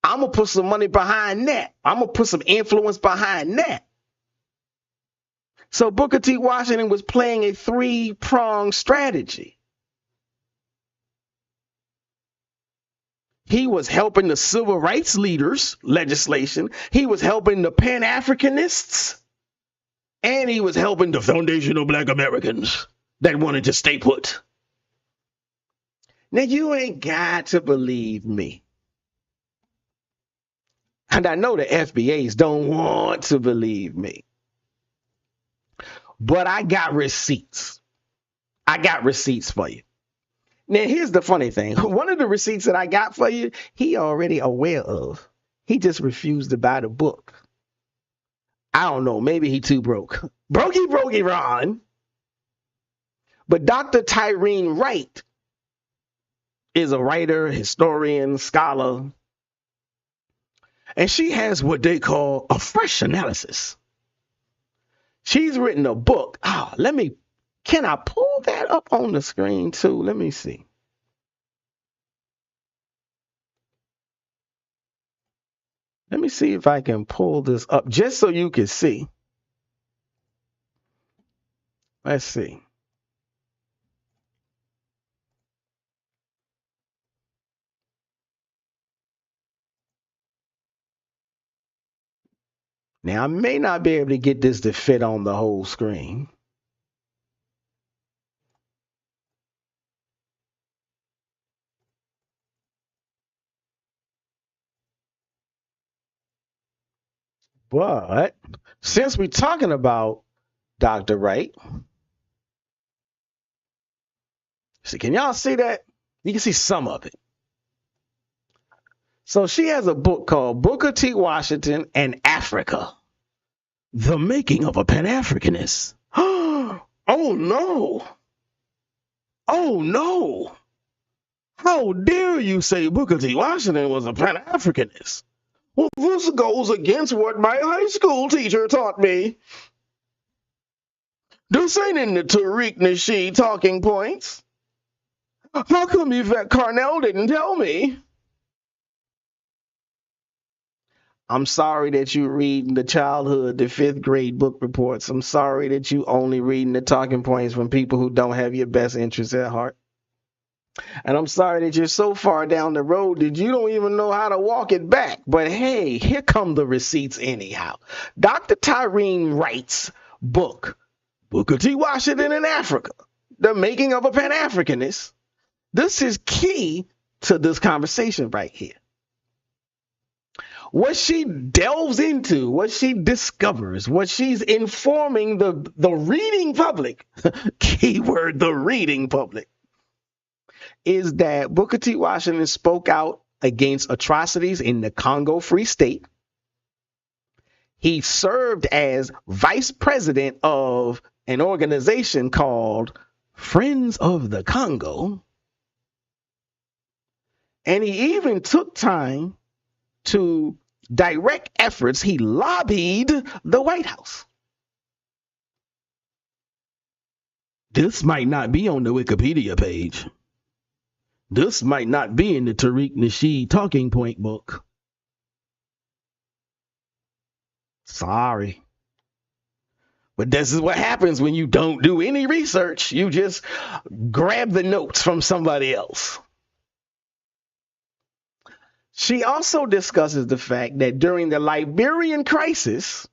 Speaker 2: I'm going to put some money behind that. I'm going to put some influence behind that. So Booker T. Washington was playing a three-pronged strategy. He was helping the civil rights leaders legislation. He was helping the Pan-Africanists. And he was helping the foundational black Americans that wanted to stay put. Now, you ain't got to believe me. And I know the FBAs don't want to believe me. But I got receipts. I got receipts for you. Now, here's the funny thing. One of the receipts that I got for you, he already aware of. He just refused to buy the book. I don't know. Maybe he too broke. Brokey, Ron. But Dr. Tyreen Wright is a writer, historian, scholar. And she has what they call a fresh analysis. She's written a book. Can I pull that up on the screen too? Let me see. Let me see if I can pull this up just so you can see. Let's see. Now, I may not be able to get this to fit on the whole screen. But since we're talking about Dr. Wright, see, can y'all see that? You can see some of it. So she has a book called Booker T. Washington and Africa, The Making of a Pan-Africanist. Oh, no. Oh, no. How dare you say Booker T. Washington was a Pan-Africanist? Well, this goes against what my high school teacher taught me. This ain't in the Tariq Nasheed talking points. How come Yvette Carnell didn't tell me? I'm sorry that you reading the childhood, the 5th grade book reports. I'm sorry that you only reading the talking points from people who don't have your best interests at heart. And I'm sorry that you're so far down the road that you don't even know how to walk it back. But hey, here come the receipts anyhow. Dr. Tyreen Wright's book, Booker T. Washington in Africa, The Making of a Pan-Africanist. This is key to this conversation right here. What she delves into, what she discovers, what she's informing the reading public, keyword, the reading public, is that Booker T. Washington spoke out against atrocities in the Congo Free State. He served as vice president of an organization called Friends of the Congo. And he even took time to direct efforts. He lobbied the White House. This might not be on the Wikipedia page. This might not be in the Tariq Nasheed talking point book. Sorry. But this is what happens when you don't do any research. You just grab the notes from somebody else. She also discusses the fact that during the Liberian crisis,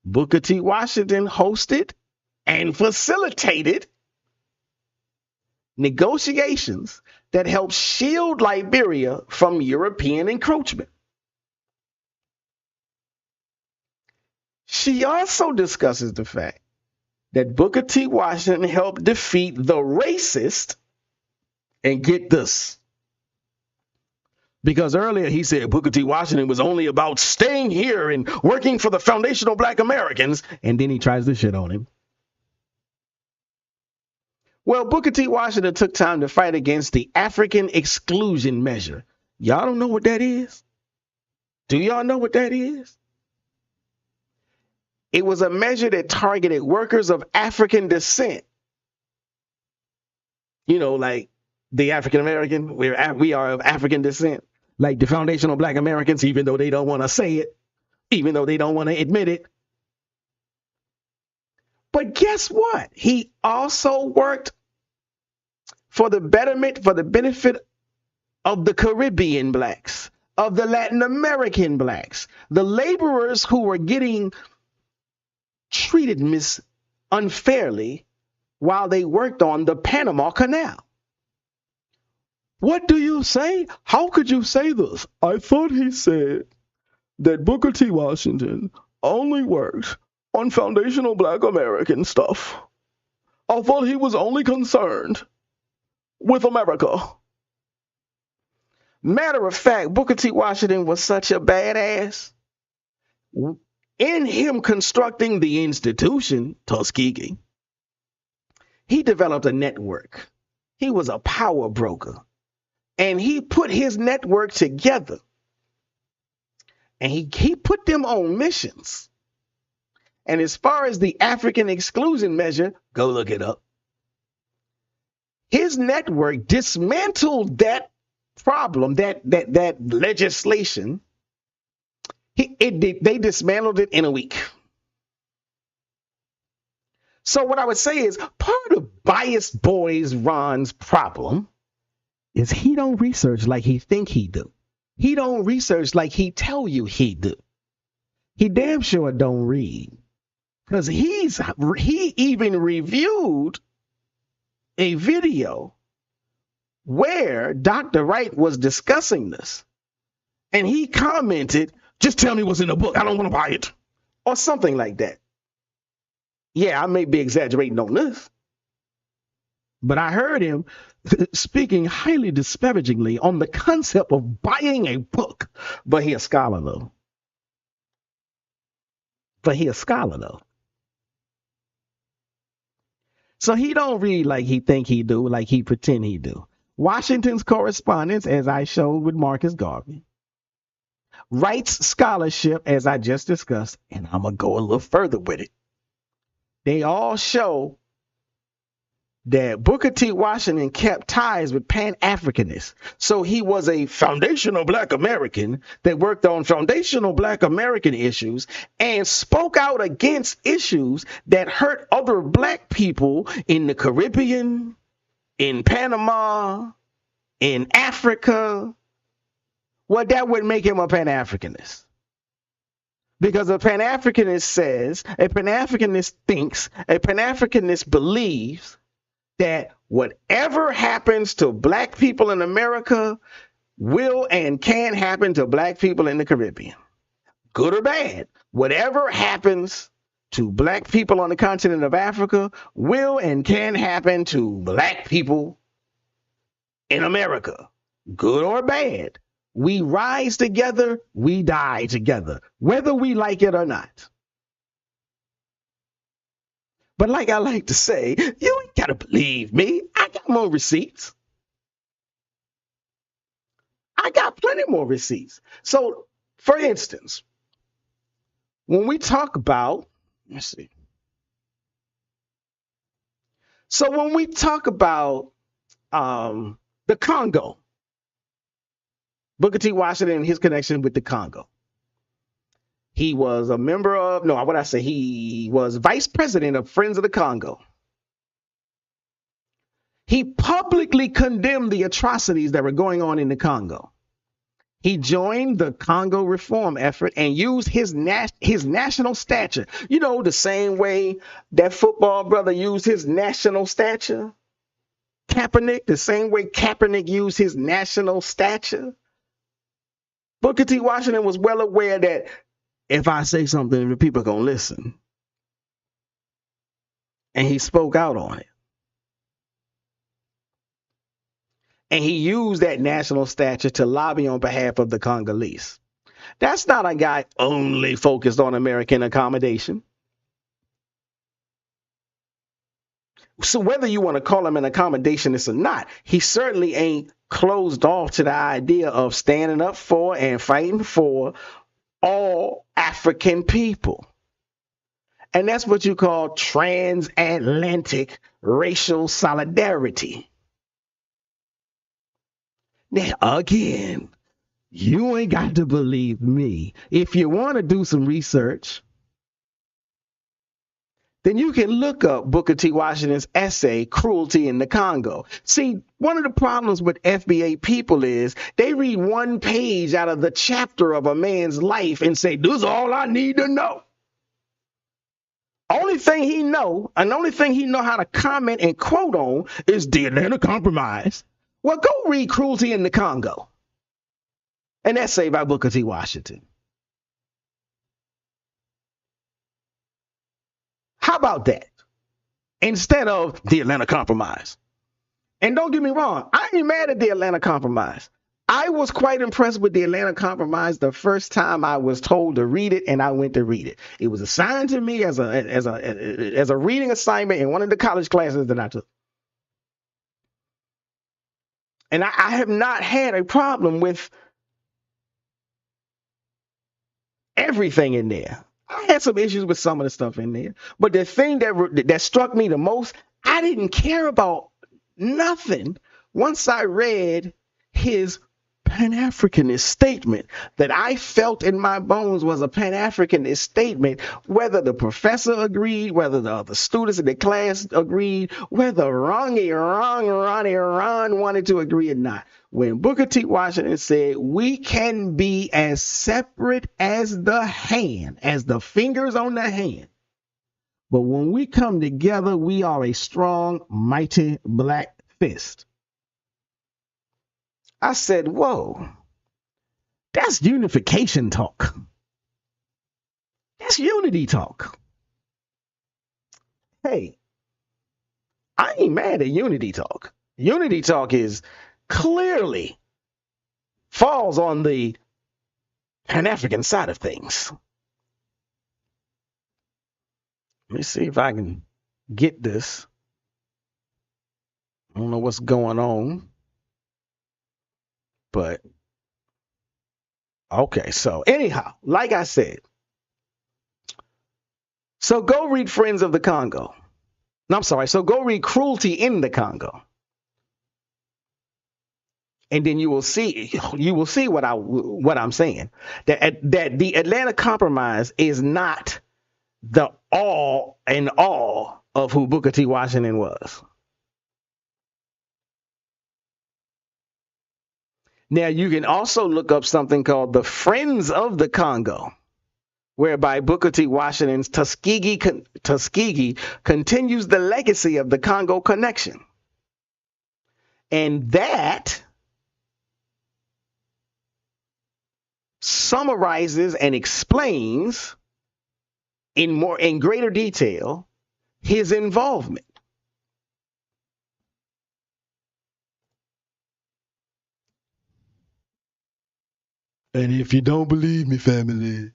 Speaker 2: Booker T. Washington hosted and facilitated negotiations that helped shield Liberia from European encroachment. She also discusses the fact that Booker T. Washington helped defeat the racist, and get this, because earlier he said Booker T. Washington was only about staying here and working for the foundational Black Americans, and then he tries to shit on him. Well, Booker T. Washington took time to fight against the African exclusion measure. Y'all don't know what that is? Do y'all know what that is? It was a measure that targeted workers of African descent. You know, like the African American, we are of African descent. Like the foundational Black Americans, even though they don't want to say it, even though they don't want to admit it. But guess what? He also worked for the betterment, for the benefit of the Caribbean Blacks, of the Latin American Blacks, the laborers who were getting treated unfairly while they worked on the Panama Canal. What do you say? How could you say this? I thought he said that Booker T. Washington only worked on foundational Black American stuff. I thought he was only concerned with America. Matter of fact, Booker T. Washington was such a badass. In him constructing the institution, Tuskegee, he developed a network. He was a power broker. And he put his network together. And he put them on missions. And as far as the African exclusion measure, go look it up. His network dismantled that problem, that legislation. They dismantled it in a week. So what I would say is part of biased boys Ron's problem is he don't research like he think he do. He don't research like he tell you he do. He damn sure don't read. Because he even reviewed a video where Dr. Wright was discussing this. And he commented, just tell me what's in the book. I don't want to buy it. Or something like that. Yeah, I may be exaggerating on this. But I heard him speaking highly disparagingly on the concept of buying a book. But he a scholar, though. So he don't read like he think he do, like he pretend he do. Washington's correspondence, as I showed with Marcus Garvey. Wright's scholarship, as I just discussed, and I'm going to go a little further with it. They all show that Booker T. Washington kept ties with Pan-Africanists. So he was a foundational Black American that worked on foundational Black American issues and spoke out against issues that hurt other Black people in the Caribbean, in Panama, in Africa. Well, that would make him a Pan-Africanist. Because a Pan-Africanist says, a Pan-Africanist thinks, a Pan-Africanist believes that whatever happens to Black people in America will and can happen to Black people in the Caribbean. Good or bad, whatever happens to Black people on the continent of Africa will and can happen to Black people in America. Good or bad. We rise together, we die together, whether we like it or not. But like I like to say, you ain't got to believe me. I got more receipts. I got plenty more receipts. So, for instance, when we talk about, let's see. So when we talk about the Congo, Booker T. Washington and his connection with the Congo. He was a member of, he was vice president of Friends of the Congo. He publicly condemned the atrocities that were going on in the Congo. He joined the Congo reform effort and used his national stature. You know, the same way that football brother used his national stature Kaepernick, the same way Kaepernick used his national stature, Booker T. Washington was well aware that if I say something, the people are going to listen. And he spoke out on it. And he used that national stature to lobby on behalf of the Congolese. That's not a guy only focused on American accommodation. So whether you want to call him an accommodationist or not, he certainly ain't closed off to the idea of standing up for and fighting for all African people. And that's what you call transatlantic racial solidarity. Now, again, you ain't got to believe me. If you want to do some research, then you can look up Booker T. Washington's essay, Cruelty in the Congo. See, one of the problems with FBA people is they read one page out of the chapter of a man's life and say, this is all I need to know. Only thing he know, and the only thing he know how to comment and quote on is the Atlanta Compromise. Well, go read Cruelty in the Congo, an essay by Booker T. Washington. How about that? Instead of the Atlanta Compromise. And don't get me wrong, I ain't mad at the Atlanta Compromise. I was quite impressed with the Atlanta Compromise the first time I was told to read it, and I went to read it. It was assigned to me as a reading assignment in one of the college classes that I took. And I have not had a problem with everything in there. I had some issues with some of the stuff in there. But the thing that struck me the most, I didn't care about nothing once I read his Pan-Africanist statement that I felt in my bones was a Pan-Africanist statement, whether the professor agreed, whether the other students in the class agreed, whether Ronnie Ron wanted to agree or not. When Booker T. Washington said, we can be as separate as the hand, as the fingers on the hand, but when we come together, we are a strong, mighty black fist. I said, whoa, that's unification talk. That's unity talk. Hey, I ain't mad at unity talk. Unity talk is clearly falls on the Pan-African side of things. Let me see if I can get this. I don't know what's going on. But, okay, so anyhow, like I said, so go read Friends of the Congo. No, I'm sorry. So go read Cruelty in the Congo. And then you will see what I'm saying. That the Atlanta Compromise is not the all and all of who Booker T. Washington was. Now, you can also look up something called the Friends of the Congo, whereby Booker T. Washington's Tuskegee continues the legacy of the Congo connection. And that summarizes and explains in greater detail his involvement. And if you don't believe me, family,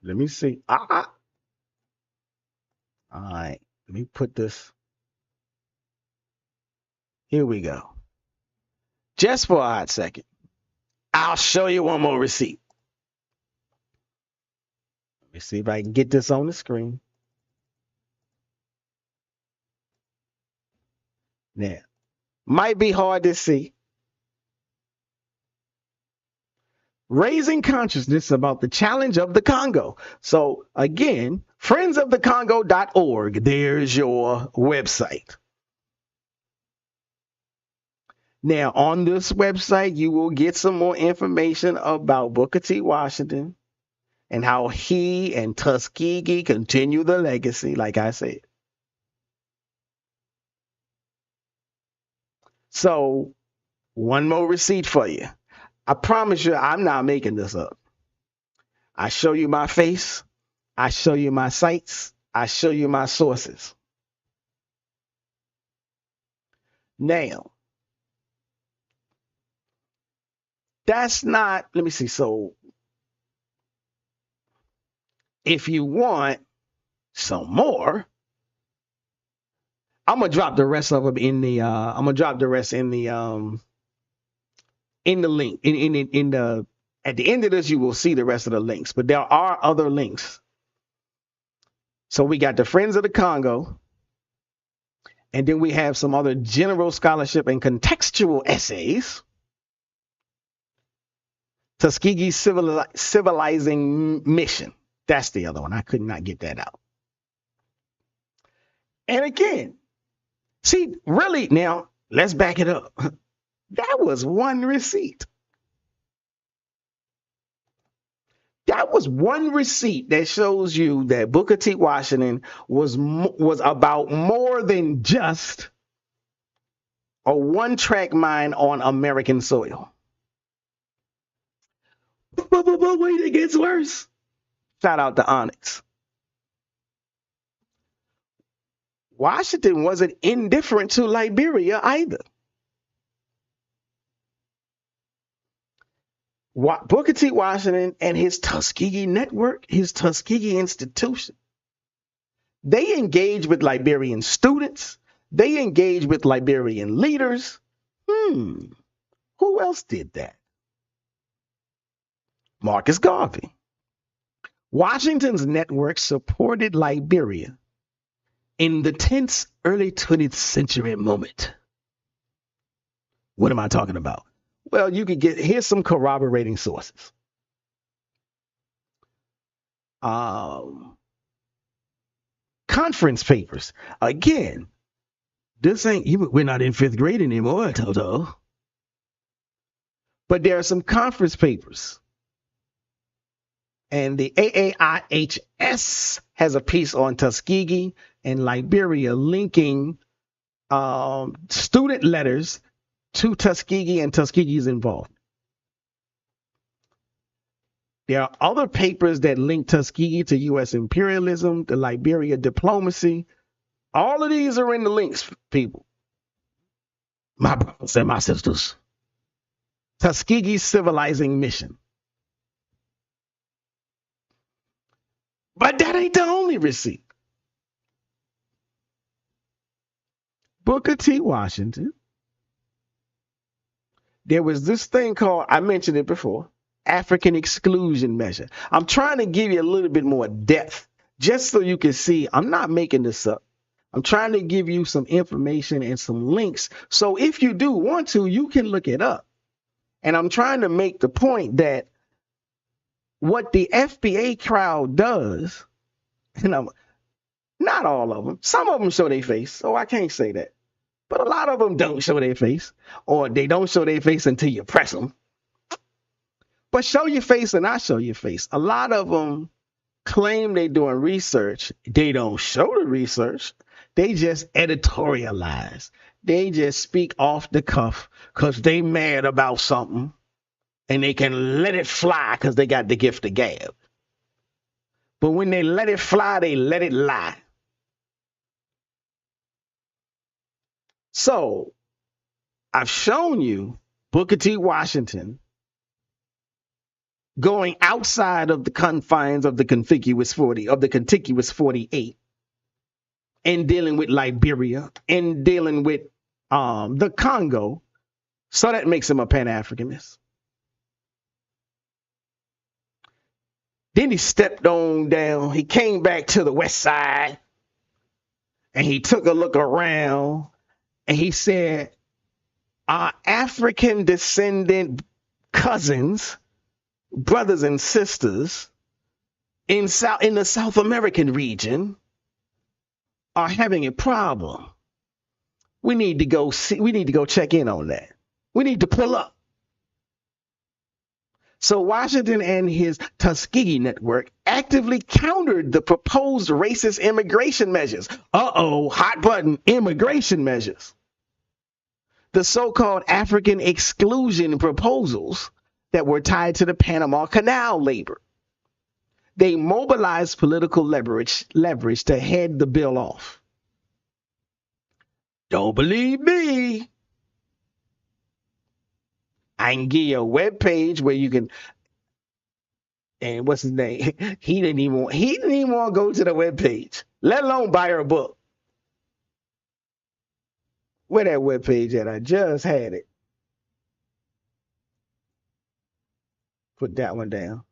Speaker 2: let me see. All right, let me put this. Here we go. Just for a hot second, I'll show you one more receipt. Let me see if I can get this on the screen. Now, might be hard to see. Raising consciousness about the challenge of the Congo. So again, friendsofthecongo.org. There's your website. Now, on this website, you will get some more information about Booker T. Washington and how he and Tuskegee continue the legacy, like I said. So, one more receipt for you. I promise you, I'm not making this up. I show you my face. I show you my sites. I show you my sources. Now, that's not, let me see. So, if you want some more, I'm gonna drop the rest of them in the link in the at the end of this. You will see the rest of the links, but there are other links. So we got the Friends of the Congo, and then we have some other general scholarship and contextual essays. Tuskegee's civilizing mission. That's the other one. I could not get that out. And again, see, really, now let's back it up. That was one receipt. That was one receipt that shows you that Booker T. Washington was about more than just a one-track mind on American soil. But wait, it gets worse. Shout out to Onyx. Washington wasn't indifferent to Liberia either. Booker T. Washington and his Tuskegee network, his Tuskegee institution, they engaged with Liberian students. They engaged with Liberian leaders. Who else did that? Marcus Garvey. Washington's network supported Liberia in the tense early 20th century moment. What am I talking about? Well, you could here's some corroborating sources. Conference papers. Again, this ain't, we're not in 5th grade anymore, Toto. But there are some conference papers. And the AAIHS has a piece on Tuskegee and Liberia linking student letters to Tuskegee and Tuskegee's involved. There are other papers that link Tuskegee to U.S. imperialism, the Liberia diplomacy. All of these are in the links, people. My brothers and my sisters. Tuskegee's civilizing mission. But that ain't the only receipt. Booker T. Washington. There was this thing called, I mentioned it before, African exclusion measure. I'm trying to give you a little bit more depth, just so you can see I'm not making this up. I'm trying to give you some information and some links. So if you do want to, you can look it up. And I'm trying to make the point that what the FBA crowd does, not all of them, some of them show their face, so I can't say that. But a lot of them don't show their face, or they don't show their face until you press them. But show your face and I show your face. A lot of them claim they're doing research. They don't show the research. They just editorialize. They just speak off the cuff because they mad about something and they can let it fly because they got the gift of gab. But when they let it fly, they let it lie. So I've shown you Booker T. Washington going outside of the confines of the contiguous 48 and dealing with Liberia and dealing with the Congo. So that makes him a Pan-Africanist. Then he stepped on down. He came back to the west side and he took a look around and he said, our African descendant cousins, brothers and sisters in the South American region are having a problem. We need to go check in on that. We need to pull up. So Washington and his Tuskegee network actively countered the proposed racist immigration measures. Hot button immigration measures. The so-called African exclusion proposals that were tied to the Panama Canal labor. They mobilized political leverage to head the bill off. Don't believe me? I can give you a web page where you can. And what's his name? He didn't even want to go to the web page, let alone buy her book. Where that web page at? I just had it. Put that one down.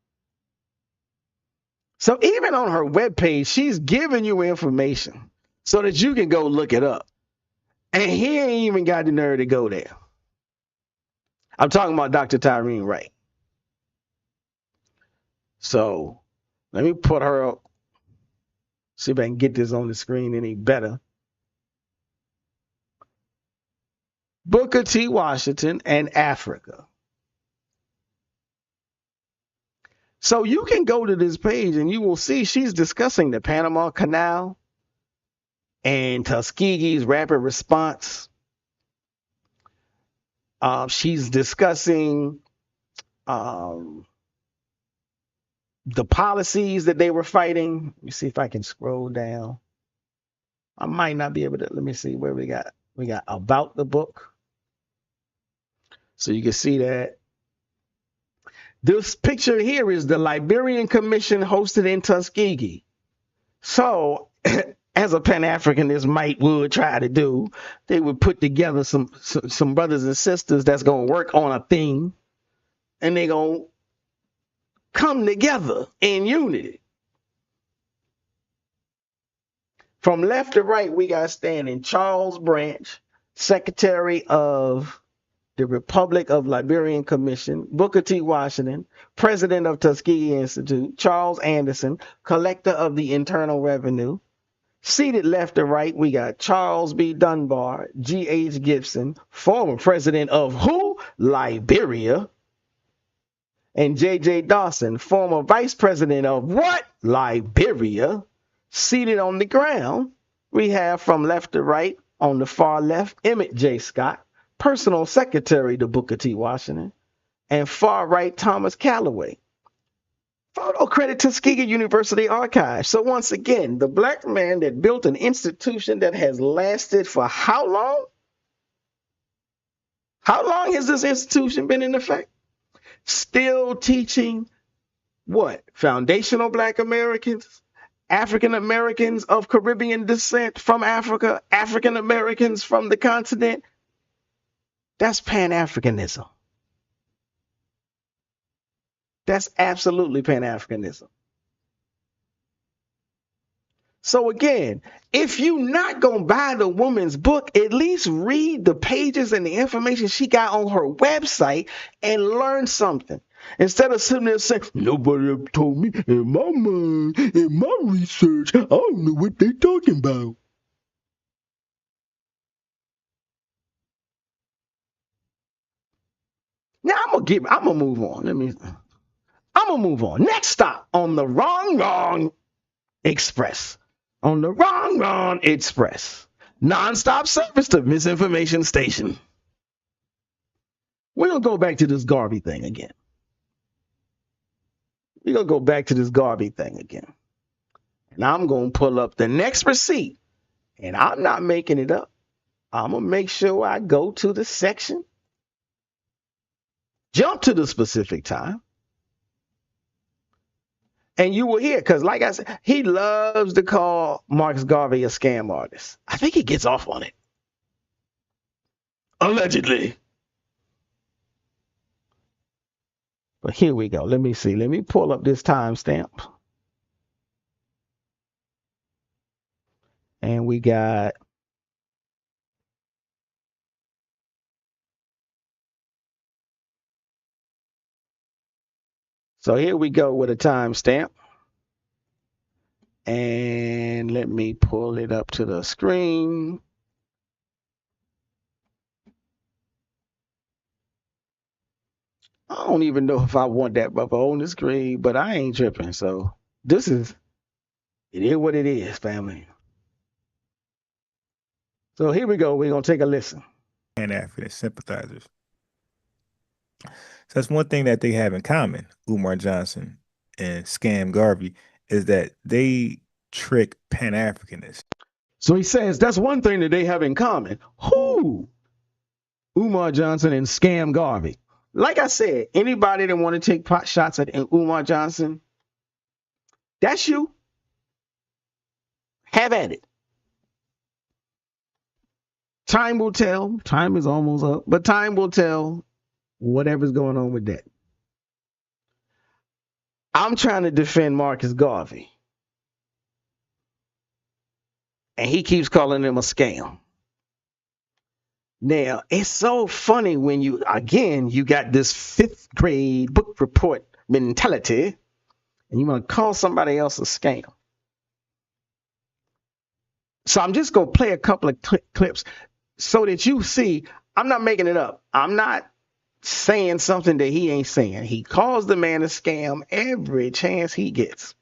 Speaker 2: So even on her web page, she's giving you information so that you can go look it up. And he ain't even got the nerve to go there. I'm talking about Dr. Tyreen Wright. So let me put her up. See if I can get this on the screen any better. Booker T. Washington and Africa. So you can go to this page and you will see she's discussing the Panama Canal and Tuskegee's rapid response. She's discussing the policies that they were fighting. Let me see if I can scroll down. I might not be able to. Let me see where we got. We got about the book. So you can see that. This picture here is the Liberian Commission hosted in Tuskegee. So, as a Pan-Africanist would try to do, they would put together some brothers and sisters that's going to work on a thing, and they're going to come together in unity. From left to right, we got standing Charles Branch, Secretary of the Republic of Liberian Commission, Booker T. Washington, President of Tuskegee Institute, Charles Anderson, Collector of the Internal Revenue. Seated left to right, we got Charles B. Dunbar, G.H. Gibson, former president of who? Liberia. And J.J. Dawson, former vice president of what? Liberia. Seated on the ground, we have from left to right, on the far left, Emmett J. Scott, personal secretary to Booker T. Washington, and far right, Thomas Calloway. Photo credit Tuskegee University Archives. So once again, the black man that built an institution that has lasted for how long? How long has this institution been in effect? Still teaching what? Foundational black Americans, African Americans of Caribbean descent from Africa, African Americans from the continent. That's Pan-Africanism. That's absolutely Pan-Africanism. So again, if you're not going to buy the woman's book, at least read the pages and the information she got on her website and learn something. Instead of sitting there saying, nobody ever told me, in my mind, in my research, I don't know what they're talking about. Now I'm gonna move on. I'm gonna move on. Next stop on the Wrong Express. On the Wrong Express. Nonstop service to misinformation station. We're gonna go back to this Garvey thing again. And I'm gonna pull up the next receipt. And I'm not making it up. I'm gonna make sure I go to the section. Jump to the specific time. And you will hear, because like I said, he loves to call Marcus Garvey a scam artist. I think he gets off on it. Allegedly. But here we go. Let me see. Let me pull up this timestamp. And we got so here we go with a timestamp. And let me pull it up to the screen. I don't even know if I want that brother on the screen, but I ain't tripping. So it is what it is, family. So here we go. We're going to take a listen.
Speaker 3: Pan-African sympathizers. So that's one thing that they have in common, Umar Johnson and Scam Garvey, is that they trick Pan-Africanists.
Speaker 2: So he says that's one thing that they have in common. Who? Umar Johnson and Scam Garvey. Like I said, anybody that want to take pot shots at Umar Johnson, that's you. Have at it. Time will tell. Time is almost up, but time will tell whatever's going on with that. I'm trying to defend Marcus Garvey, and he keeps calling him a scam. Now, it's so funny when you got this 5th grade book report mentality, and you want to call somebody else a scam. So I'm just going to play a couple of clips so that you see I'm not making it up. I'm not saying something that he ain't saying. He calls the man a scam every chance he gets.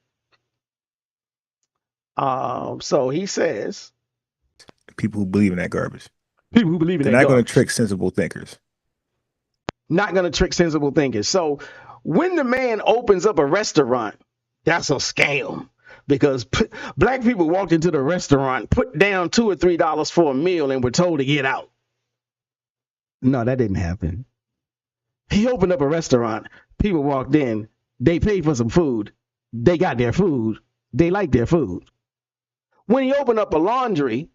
Speaker 2: So he says,
Speaker 3: people who believe in that garbage.
Speaker 2: People who believe in
Speaker 3: They're
Speaker 2: that
Speaker 3: not going
Speaker 2: garbage.
Speaker 3: to trick sensible thinkers.
Speaker 2: Not going to trick sensible thinkers. So when the man opens up a restaurant, that's a scam. Because black people walked into the restaurant, put down $2 or $3 for a meal, and were told to get out. No, that didn't happen. He opened up a restaurant. People walked in. They paid for some food. They got their food. They liked their food. When he opened up a laundry,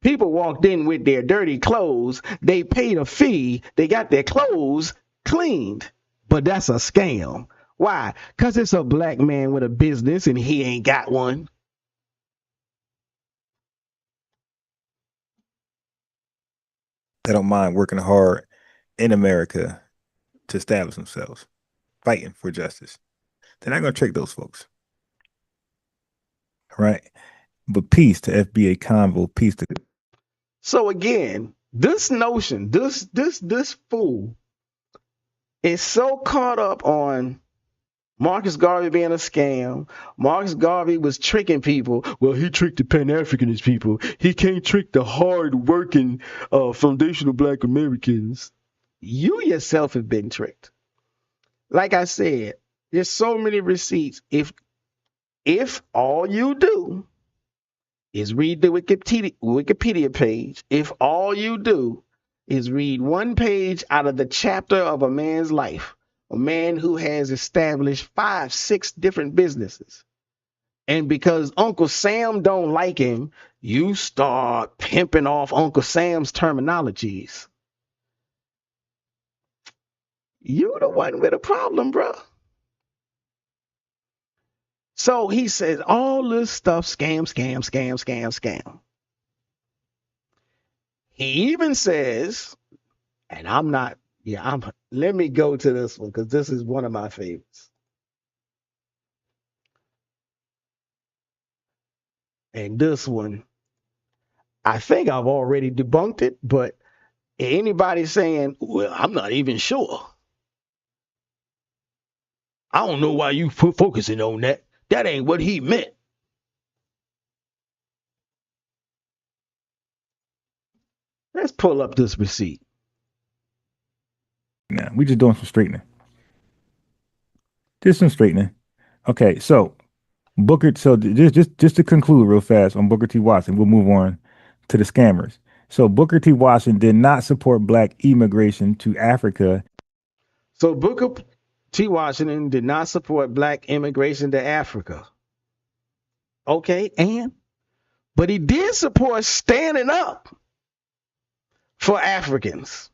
Speaker 2: people walked in with their dirty clothes. They paid a fee. They got their clothes cleaned. But that's a scam. Why? Because it's a black man with a business and he ain't got one.
Speaker 3: They don't mind working hard in America to establish themselves, fighting for justice. They're not going to trick those folks. Right? But peace to FBA Convo, peace to...
Speaker 2: So again, this notion, this fool is so caught up on Marcus Garvey being a scam. Marcus Garvey was tricking people. Well, he tricked the Pan-Africanist people. He can't trick the hard-working foundational black Americans. You yourself have been tricked. Like I said, there's so many receipts. If all you do is read the Wikipedia page, if all you do is read one page out of the chapter of a man's life, a man who has established 5, 6 different businesses, and because Uncle Sam don't like him, you start pimping off Uncle Sam's terminologies. You the one with a problem, bro. So he says all this stuff, scam, scam, scam, scam, scam. He even says, and let me go to this one because this is one of my favorites. And this one, I think I've already debunked it, but anybody saying, well, I'm not even sure. I don't know why you focusing on that. That ain't what he meant. Let's pull up this receipt.
Speaker 3: Now, we just doing some straightening. Just some straightening. Okay, so Booker, so just to conclude real fast on Booker T. Watson, we'll move on to the scammers. So Booker T. Watson did not support black immigration to Africa.
Speaker 2: So Booker T. Washington did not support black immigration to Africa. Okay, but he did support standing up for Africans.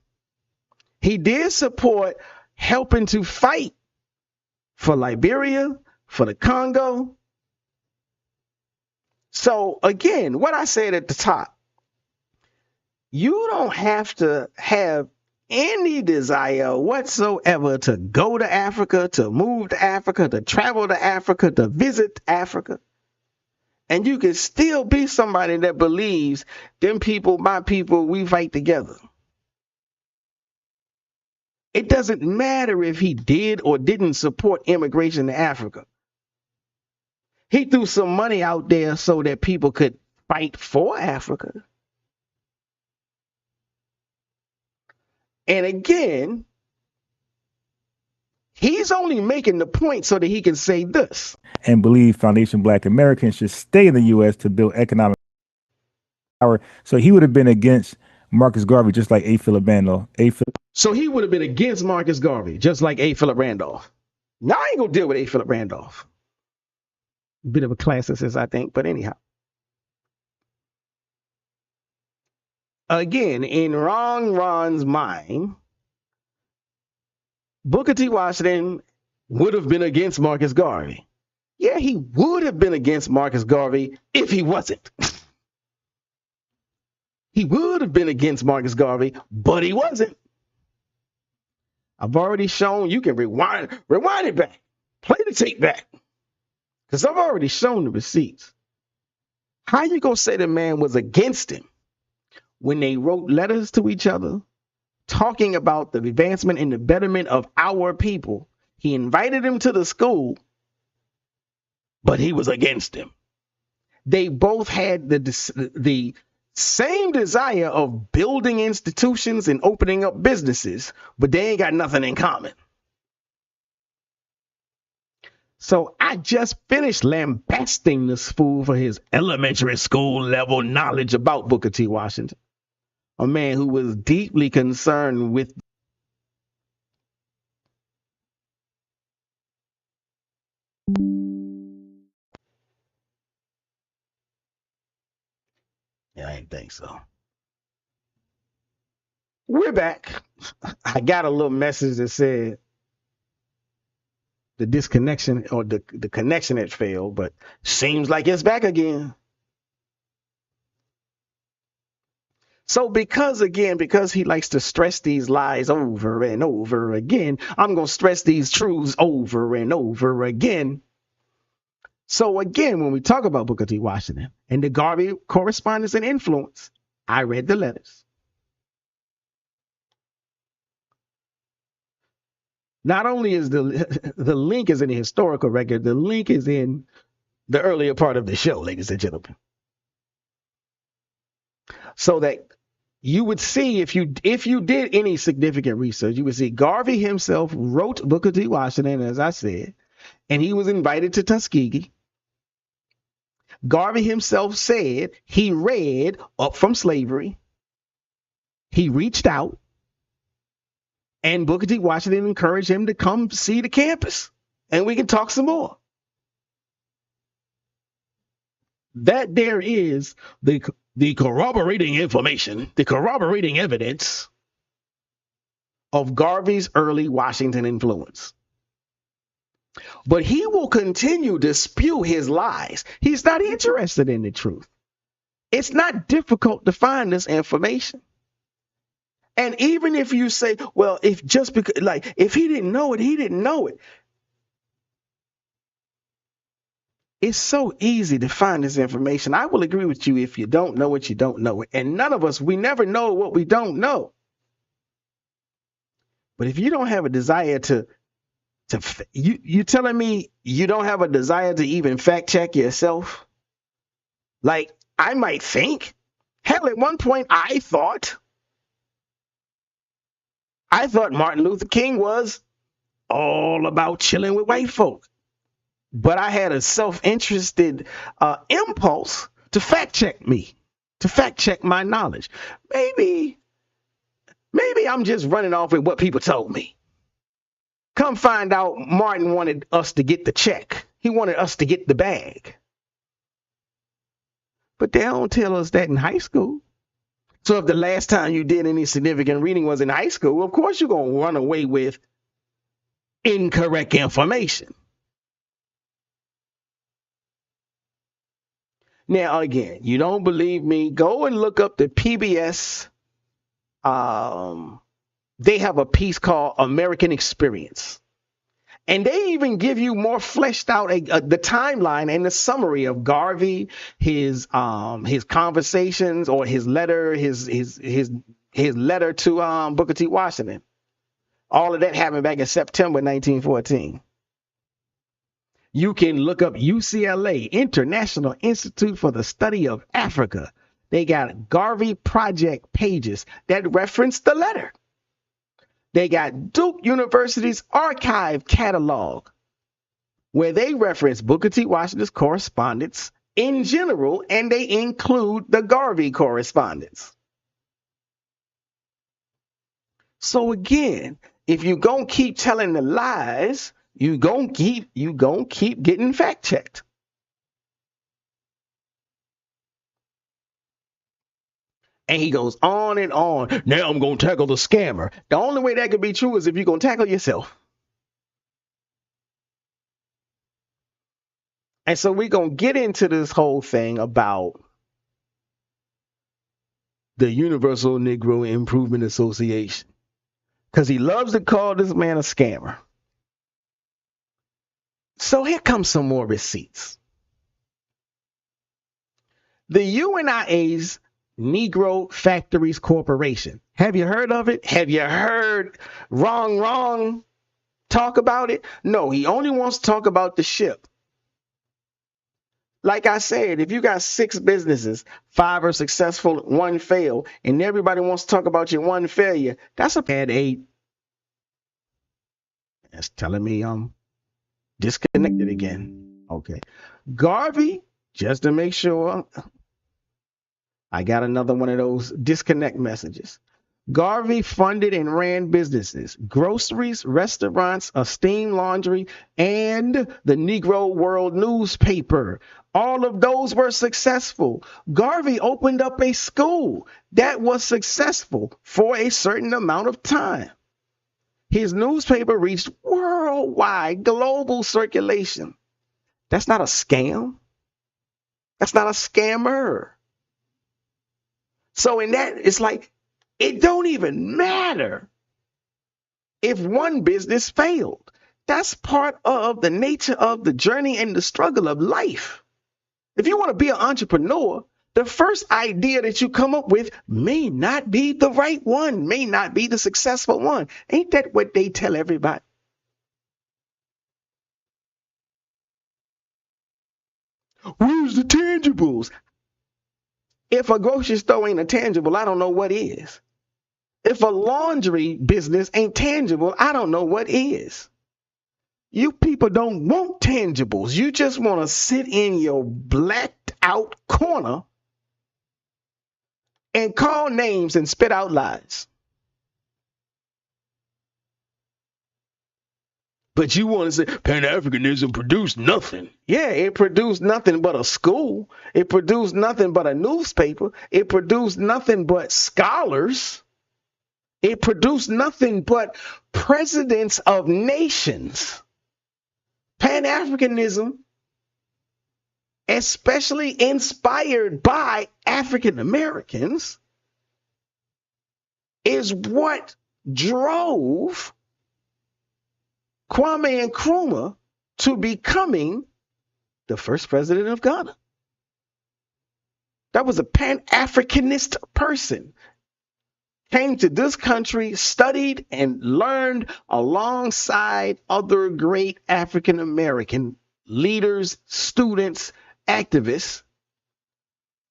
Speaker 2: He did support helping to fight for Liberia, for the Congo. So again, what I said at the top, you don't have to have any desire whatsoever to go to Africa, to move to Africa, to travel to Africa, to visit Africa. And you can still be somebody that believes them people, my people, we fight together. It doesn't matter if he did or didn't support immigration to Africa. He threw some money out there so that people could fight for Africa. And again, he's only making the point so that he can say this.
Speaker 3: And believe Foundation Black Americans should stay in the U.S. to build economic power. So he would have been against Marcus Garvey, just like A. Philip Randolph.
Speaker 2: So he would have been against Marcus Garvey, just like A. Philip Randolph. Now I ain't gonna deal with A. Philip Randolph. Bit of a classicist, I think, but anyhow. Again, in Ron's mind, Booker T. Washington would have been against Marcus Garvey. Yeah, he would have been against Marcus Garvey if he wasn't. He would have been against Marcus Garvey, but he wasn't. I've already shown you can rewind it back. Play the tape back. Because I've already shown the receipts. How you gonna say the man was against him when they wrote letters to each other talking about the advancement and the betterment of our people? He invited him to the school, but he was against him. They both had the same desire of building institutions and opening up businesses, but they ain't got nothing in common. So I just finished lambasting this fool for his elementary school level knowledge about Booker T. Washington, a man who was deeply concerned with I didn't think so. We're back. I got a little message that said the disconnection or the connection had failed, but seems like it's back again. So because he likes to stress these lies over and over again, I'm going to stress these truths over and over again. So again, when we talk about Booker T. Washington and the Garvey correspondence and influence, I read the letters. Not only is the link is in the historical record, the link is in the earlier part of the show, ladies and gentlemen. So that you would see, if you did any significant research, you would see Garvey himself wrote Booker T. Washington, as I said, and he was invited to Tuskegee. Garvey himself said he read Up From Slavery. He reached out, and Booker T. Washington encouraged him to come see the campus, and we can talk some more. That there is the corroborating information, the corroborating evidence of Garvey's early Washington influence. But he will continue to spew his lies. He's not interested in the truth. It's not difficult to find this information. And even if you say, well, if he didn't know it, he didn't know it. It's so easy to find this information. I will agree with you. If you don't know it, you don't know it. And none of us, we never know what we don't know. But if you don't have a desire you telling me you don't have a desire to even fact check yourself? Like, I might think, hell, at one point I thought Martin Luther King was all about chilling with white folk. But I had a self-interested impulse to fact check me, to fact check my knowledge. Maybe I'm just running off with what people told me. Come find out, Martin wanted us to get the check. He wanted us to get the bag. But they don't tell us that in high school. So if the last time you did any significant reading was in high school, of course you're going to run away with incorrect information. Now, again, you don't believe me? Go and look up the PBS. They have a piece called American Experience. And they even give you more fleshed out the timeline and the summary of Garvey, his conversations, or his letter, his letter to Booker T. Washington. All of that happened back in September 1914. You can look up UCLA, International Institute for the Study of Africa. They got Garvey project pages that reference the letter. They got Duke University's archive catalog, where they reference Booker T. Washington's correspondence in general, and they include the Garvey correspondence. So again, if you gonna keep telling the lies, you gonna keep getting fact checked. And he goes on and on. Now I'm gonna tackle the scammer. The only way that could be true is if you're gonna tackle yourself. And so we're gonna get into this whole thing about the Universal Negro Improvement Association, because he loves to call this man a scammer. So here comes some more receipts. The UNIA's Negro Factories Corporation. Have you heard of it? Have you heard wrong talk about it? No, he only wants to talk about the ship. Like I said, if you got 6 businesses, 5 are successful, 1 failed, and everybody wants to talk about your 1 failure, that's a bad 8. That's telling me I'm disconnected again. Okay. Garvey, just to make sure, I got another one of those disconnect messages. Garvey funded and ran businesses, groceries, restaurants, a steam laundry, and the Negro World newspaper. All of those were successful. Garvey opened up a school that was successful for a certain amount of time. His newspaper reached worldwide, global circulation. That's not a scam. That's not a scammer. So in that, it's like, it don't even matter if one business failed. That's part of the nature of the journey and the struggle of life. If you want to be an entrepreneur, the first idea that you come up with may not be the right one, may not be the successful one. Ain't that what they tell everybody? Where's the tangibles? If a grocery store ain't a tangible, I don't know what is. If a laundry business ain't tangible, I don't know what is. You people don't want tangibles. You just want to sit in your blacked out corner and call names and spit out lies. But you want to say Pan-Africanism produced nothing. Yeah, it produced nothing but a school. It produced nothing but a newspaper. It produced nothing but scholars. It produced nothing but presidents of nations. Pan-Africanism, especially inspired by African Americans, is what drove Kwame Nkrumah to becoming the first president of Ghana. That was a Pan-Africanist person. Came to this country, studied and learned alongside other great African American leaders, students, activists,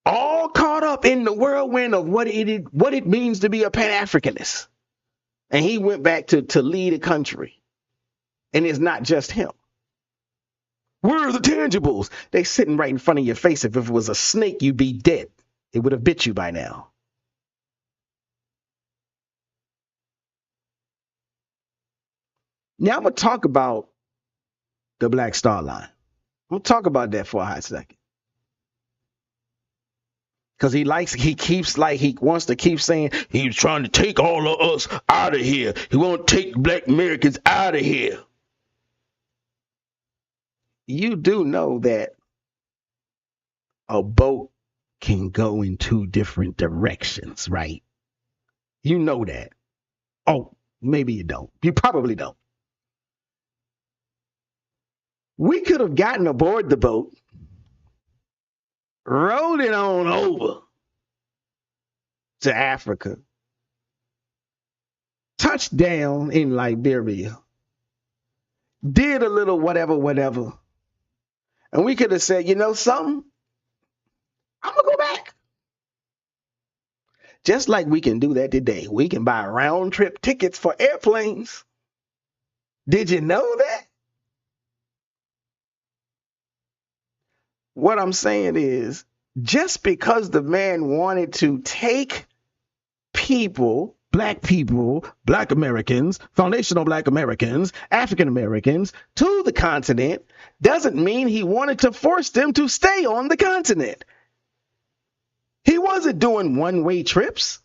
Speaker 2: all caught up in the whirlwind of what it means to be a Pan-Africanist. And he went back to lead a country. And it's not just him. Where are the tangibles? They sitting right in front of your face. If it was a snake, you'd be dead. It would have bit you by now. Now I'm going to talk about the Black Star Line. I'm going to talk about that for a hot second. Because he wants to keep saying he's trying to take all of us out of here. He won't take Black Americans out of here. You do know that a boat can go in 2 different directions, right? You know that. Oh, maybe you don't. You probably don't. We could have gotten aboard the boat, rowed it on over to Africa, touched down in Liberia, did a little whatever, and we could have said, you know something? I'm going to go back. Just like we can do that today. We can buy round trip tickets for airplanes. Did you know that? What I'm saying is, just because the man wanted to take people, black Americans, foundational black Americans, African Americans to the continent, doesn't mean he wanted to force them to stay on the continent. He wasn't doing one-way trips.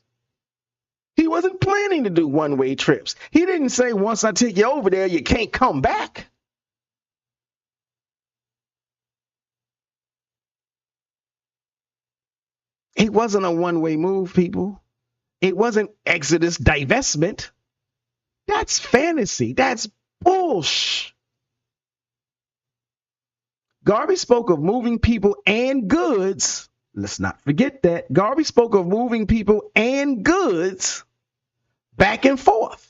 Speaker 2: He wasn't planning to do one-way trips. He didn't say, once I take you over there, you can't come back. It wasn't a one-way move, people. It wasn't exodus divestment. That's fantasy. That's bullshit. Garvey spoke of moving people and goods. Let's not forget that. Garvey spoke of moving people and goods back and forth.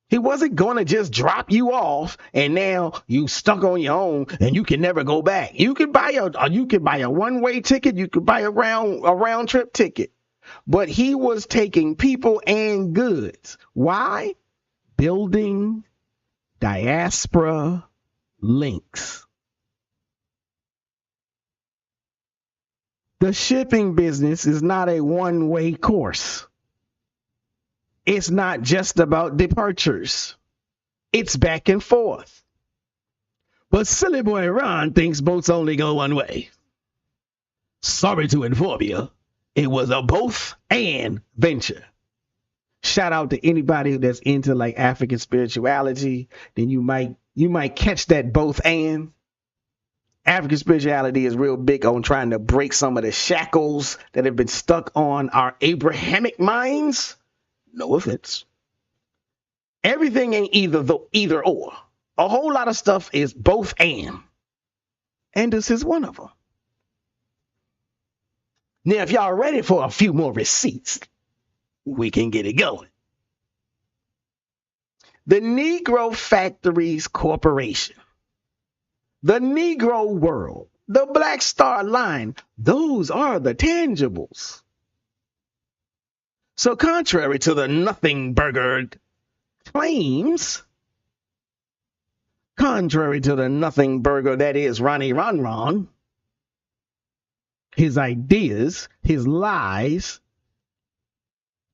Speaker 2: He wasn't going to just drop you off and now you stuck on your own and you can never go back. You could buy a one-way ticket, you could buy a round trip ticket. But he was taking people and goods. Why? Building diaspora links. The shipping business is not a one-way course. It's not just about departures. It's back and forth. But silly boy Ron thinks boats only go one way. Sorry to inform you, it was a both and venture. Shout out to anybody that's into like African spirituality. Then you might catch that both and. African spirituality is real big on trying to break some of the shackles that have been stuck on our Abrahamic minds. No offense. Everything ain't either or. A whole lot of stuff is both and. And this is one of them. Now, if y'all ready for a few more receipts, we can get it going. The Negro Factories Corporation, the Negro World, the Black Star Line, those are the tangibles. So contrary to the nothing burger claims, contrary to the nothing burger that is Ronnie Ron, his ideas, his lies,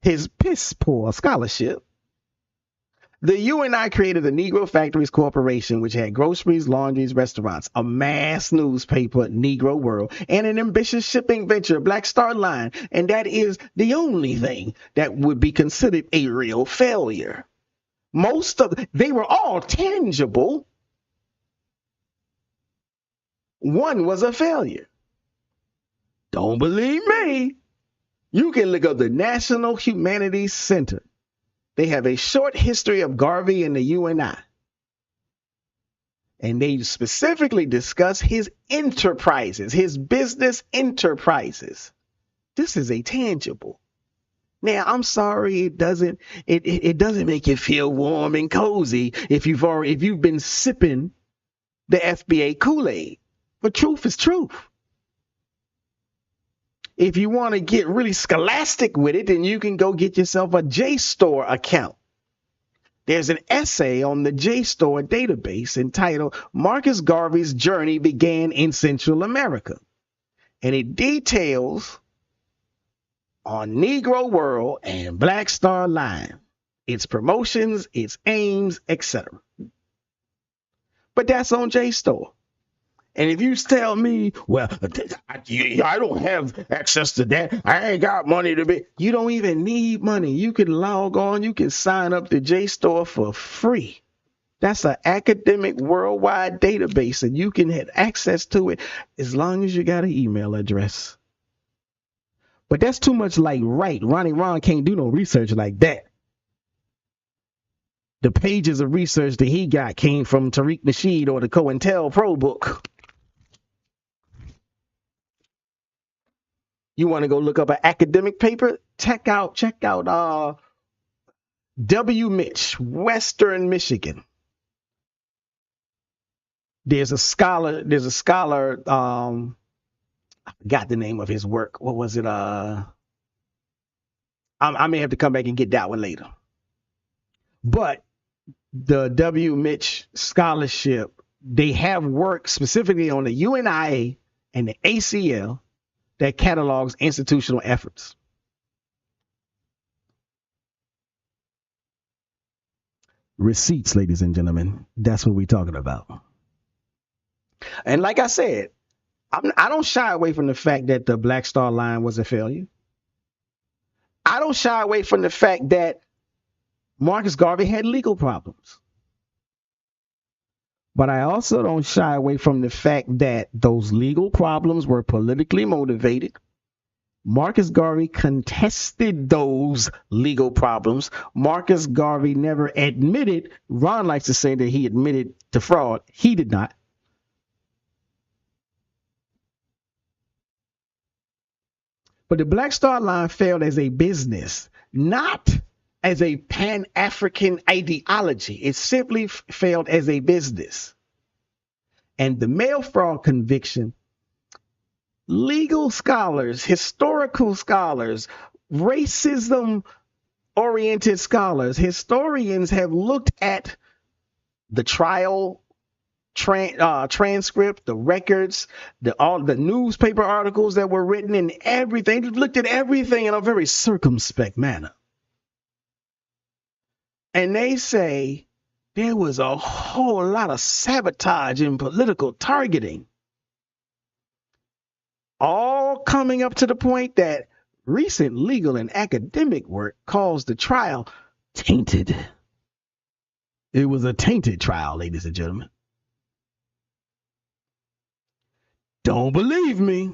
Speaker 2: his piss poor scholarship, the UNI created the Negro Factories Corporation, which had groceries, laundries, restaurants, a mass newspaper, Negro World, and an ambitious shipping venture, Black Star Line. And that is the only thing that would be considered a real failure. They were all tangible. One was a failure. Don't believe me? You can look up the National Humanities Center. They have a short history of Garvey and the UNI. And they specifically discuss his enterprises, his business enterprises. This is a tangible. Now, I'm sorry, it doesn't make you feel warm and cozy if you've been sipping the FBA Kool-Aid. But truth is truth. If you want to get really scholastic with it, then you can go get yourself a JSTOR account. There's an essay on the JSTOR database entitled Marcus Garvey's Journey Began in Central America. And it details on Negro World and Black Star Line, its promotions, its aims, etc. But that's on JSTOR. And if you tell me, well, I don't have access to that, I ain't got money to be, you don't even need money. You can log on, you can sign up to JSTOR for free. That's an academic worldwide database, and you can have access to it as long as you got an email address. But that's too much like right. Ronnie Ron can't do no research like that. The pages of research that he got came from Tariq Nasheed or the COINTELPRO book. You want to go look up an academic paper? check out W. Mitch, Western Michigan. There's a scholar, I forgot the name of his work. What was it? I may have to come back and get that one later. But the W. Mitch Scholarship, they have work specifically on the UNIA and the ACL that catalogs institutional efforts. Receipts, ladies and gentlemen. That's what we're talking about. And like I said, I don't shy away from the fact that the Black Star Line was a failure. I don't shy away from the fact that Marcus Garvey had legal problems. But I also don't shy away from the fact that those legal problems were politically motivated. Marcus Garvey contested those legal problems. Marcus Garvey never admitted, Ron likes to say that he admitted to fraud. He did not. But the Black Star Line failed as a business, not as a Pan-African ideology. It simply failed as a business. And the mail fraud conviction, legal scholars, historical scholars, racism-oriented scholars, historians have looked at the trial transcript, the records, all the newspaper articles that were written, and everything. They've looked at everything in a very circumspect manner. And they say there was a whole lot of sabotage and political targeting, all coming up to the point that recent legal and academic work calls the trial tainted. It was a tainted trial, ladies and gentlemen. Don't believe me?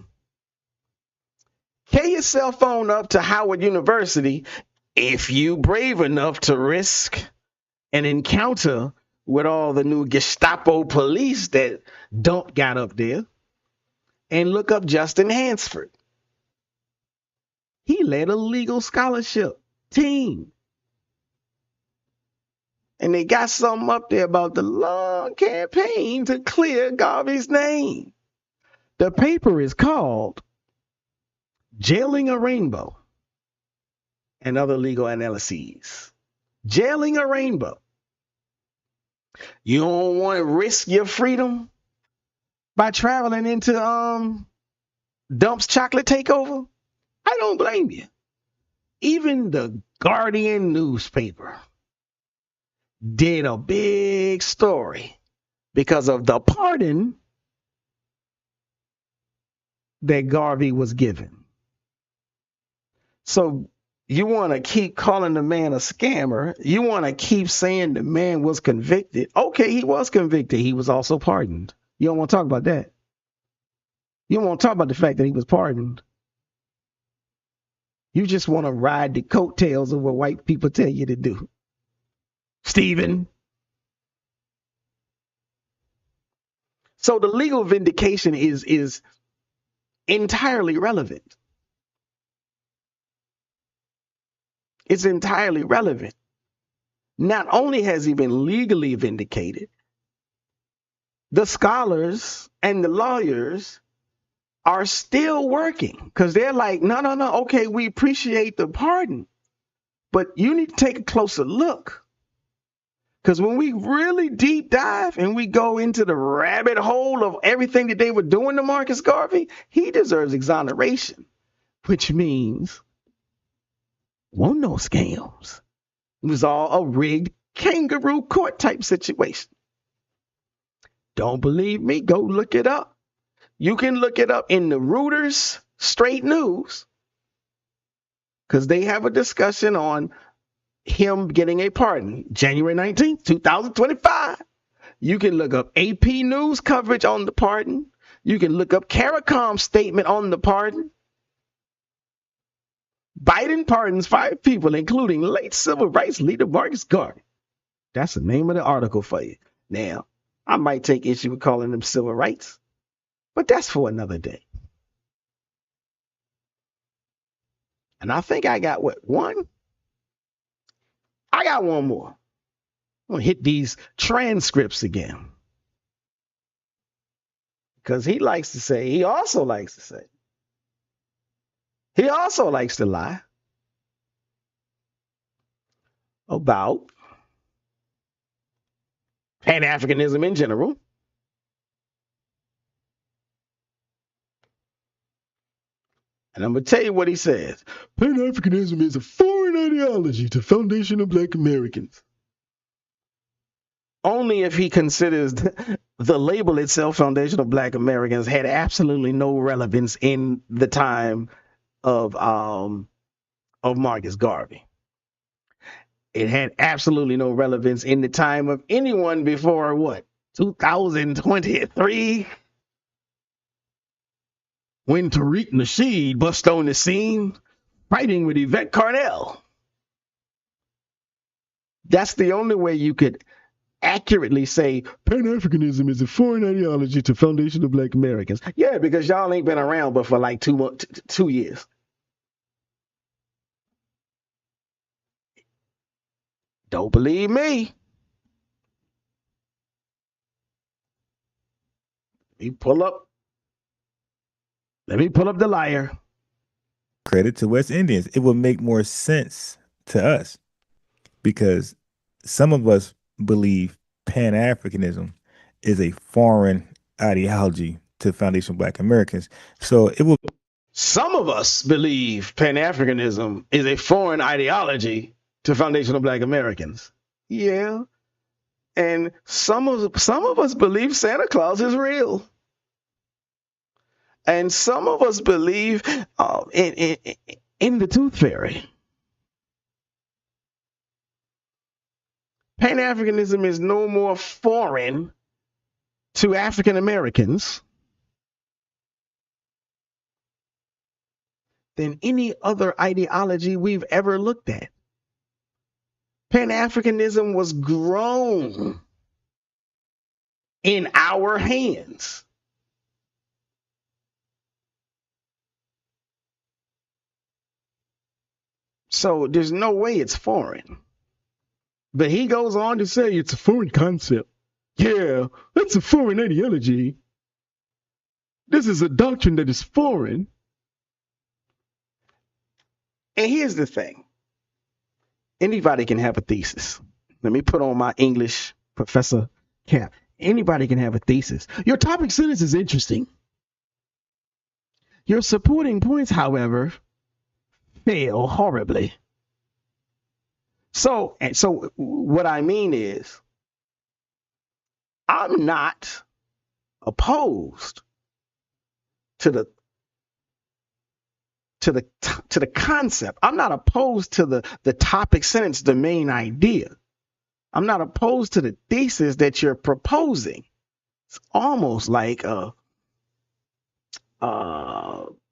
Speaker 2: Carry your cell phone up to Howard University if you brave enough to risk an encounter with all the new Gestapo police that Dump got up there, and look up Justin Hansford. He led a legal scholarship team. And they got something up there about the long campaign to clear Garvey's name. The paper is called Jailing a Rainbow and Other Legal Analyses. Jailing a Rainbow. You don't want to risk your freedom by traveling into Dump's chocolate takeover? I don't blame you. Even the Guardian newspaper did a big story because of the pardon that Garvey was given. So you want to keep calling the man a scammer. You want to keep saying the man was convicted. Okay, he was convicted. He was also pardoned. You don't want to talk about that. You don't want to talk about the fact that he was pardoned. You just want to ride the coattails of what white people tell you to do. Stephen. So the legal vindication is entirely relevant. It's entirely relevant. Not only has he been legally vindicated, the scholars and the lawyers are still working because they're like, no, okay, we appreciate the pardon, but you need to take a closer look. Because when we really deep dive and we go into the rabbit hole of everything that they were doing to Marcus Garvey, he deserves exoneration, which means won't no scams. It was all a rigged kangaroo court type situation. Don't believe me? Go look it up. You can look it up in the Reuters Straight News because they have a discussion on him getting a pardon, January 19th, 2025. You can look up AP News coverage on the pardon. You can look up CARICOM's statement on the pardon. Biden pardons 5 people, including late civil rights leader Marcus Garvey. That's the name of the article for you. Now, I might take issue with calling them civil rights, but that's for another day. And I think I got what, one? I got one more. I'm going to hit these transcripts again. Because he also likes to lie about Pan-Africanism in general. And I'm going to tell you what he says. Pan-Africanism is a foreign ideology to foundational Black Americans. Only if he considers the label itself, foundational Black Americans, had absolutely no relevance in the time of Marcus Garvey. It had absolutely no relevance in the time of anyone before what? 2023? When Tariq Nasheed bust on the scene, fighting with Yvette Carnell. That's the only way you could accurately say Pan-Africanism is a foreign ideology to foundational Black Americans. Yeah, because y'all ain't been around but for like 2 years. Don't believe me? Let me pull up the liar.
Speaker 3: Credit to West Indians. It would make more sense to us because some of us believe Pan-Africanism is a foreign ideology to foundational Black Americans. So it will.
Speaker 2: Some of us believe Pan-Africanism is a foreign ideology to foundational Black Americans. Yeah. And some of us believe Santa Claus is real. And some of us believe in the Tooth Fairy. Pan-Africanism is no more foreign to African Americans than any other ideology we've ever looked at. Pan-Africanism was grown in our hands. So there's no way it's foreign. But he goes on to say it's a foreign concept. Yeah, that's a foreign ideology. This is a doctrine that is foreign. And here's the thing. Anybody can have a thesis. Let me put on my English professor cap. Anybody can have a thesis. Your topic sentence is interesting. Your supporting points, however, fail horribly. So what I mean is, I'm not opposed to the concept. I'm not opposed to the topic sentence, the main idea. I'm not opposed to the thesis that you're proposing. It's almost like what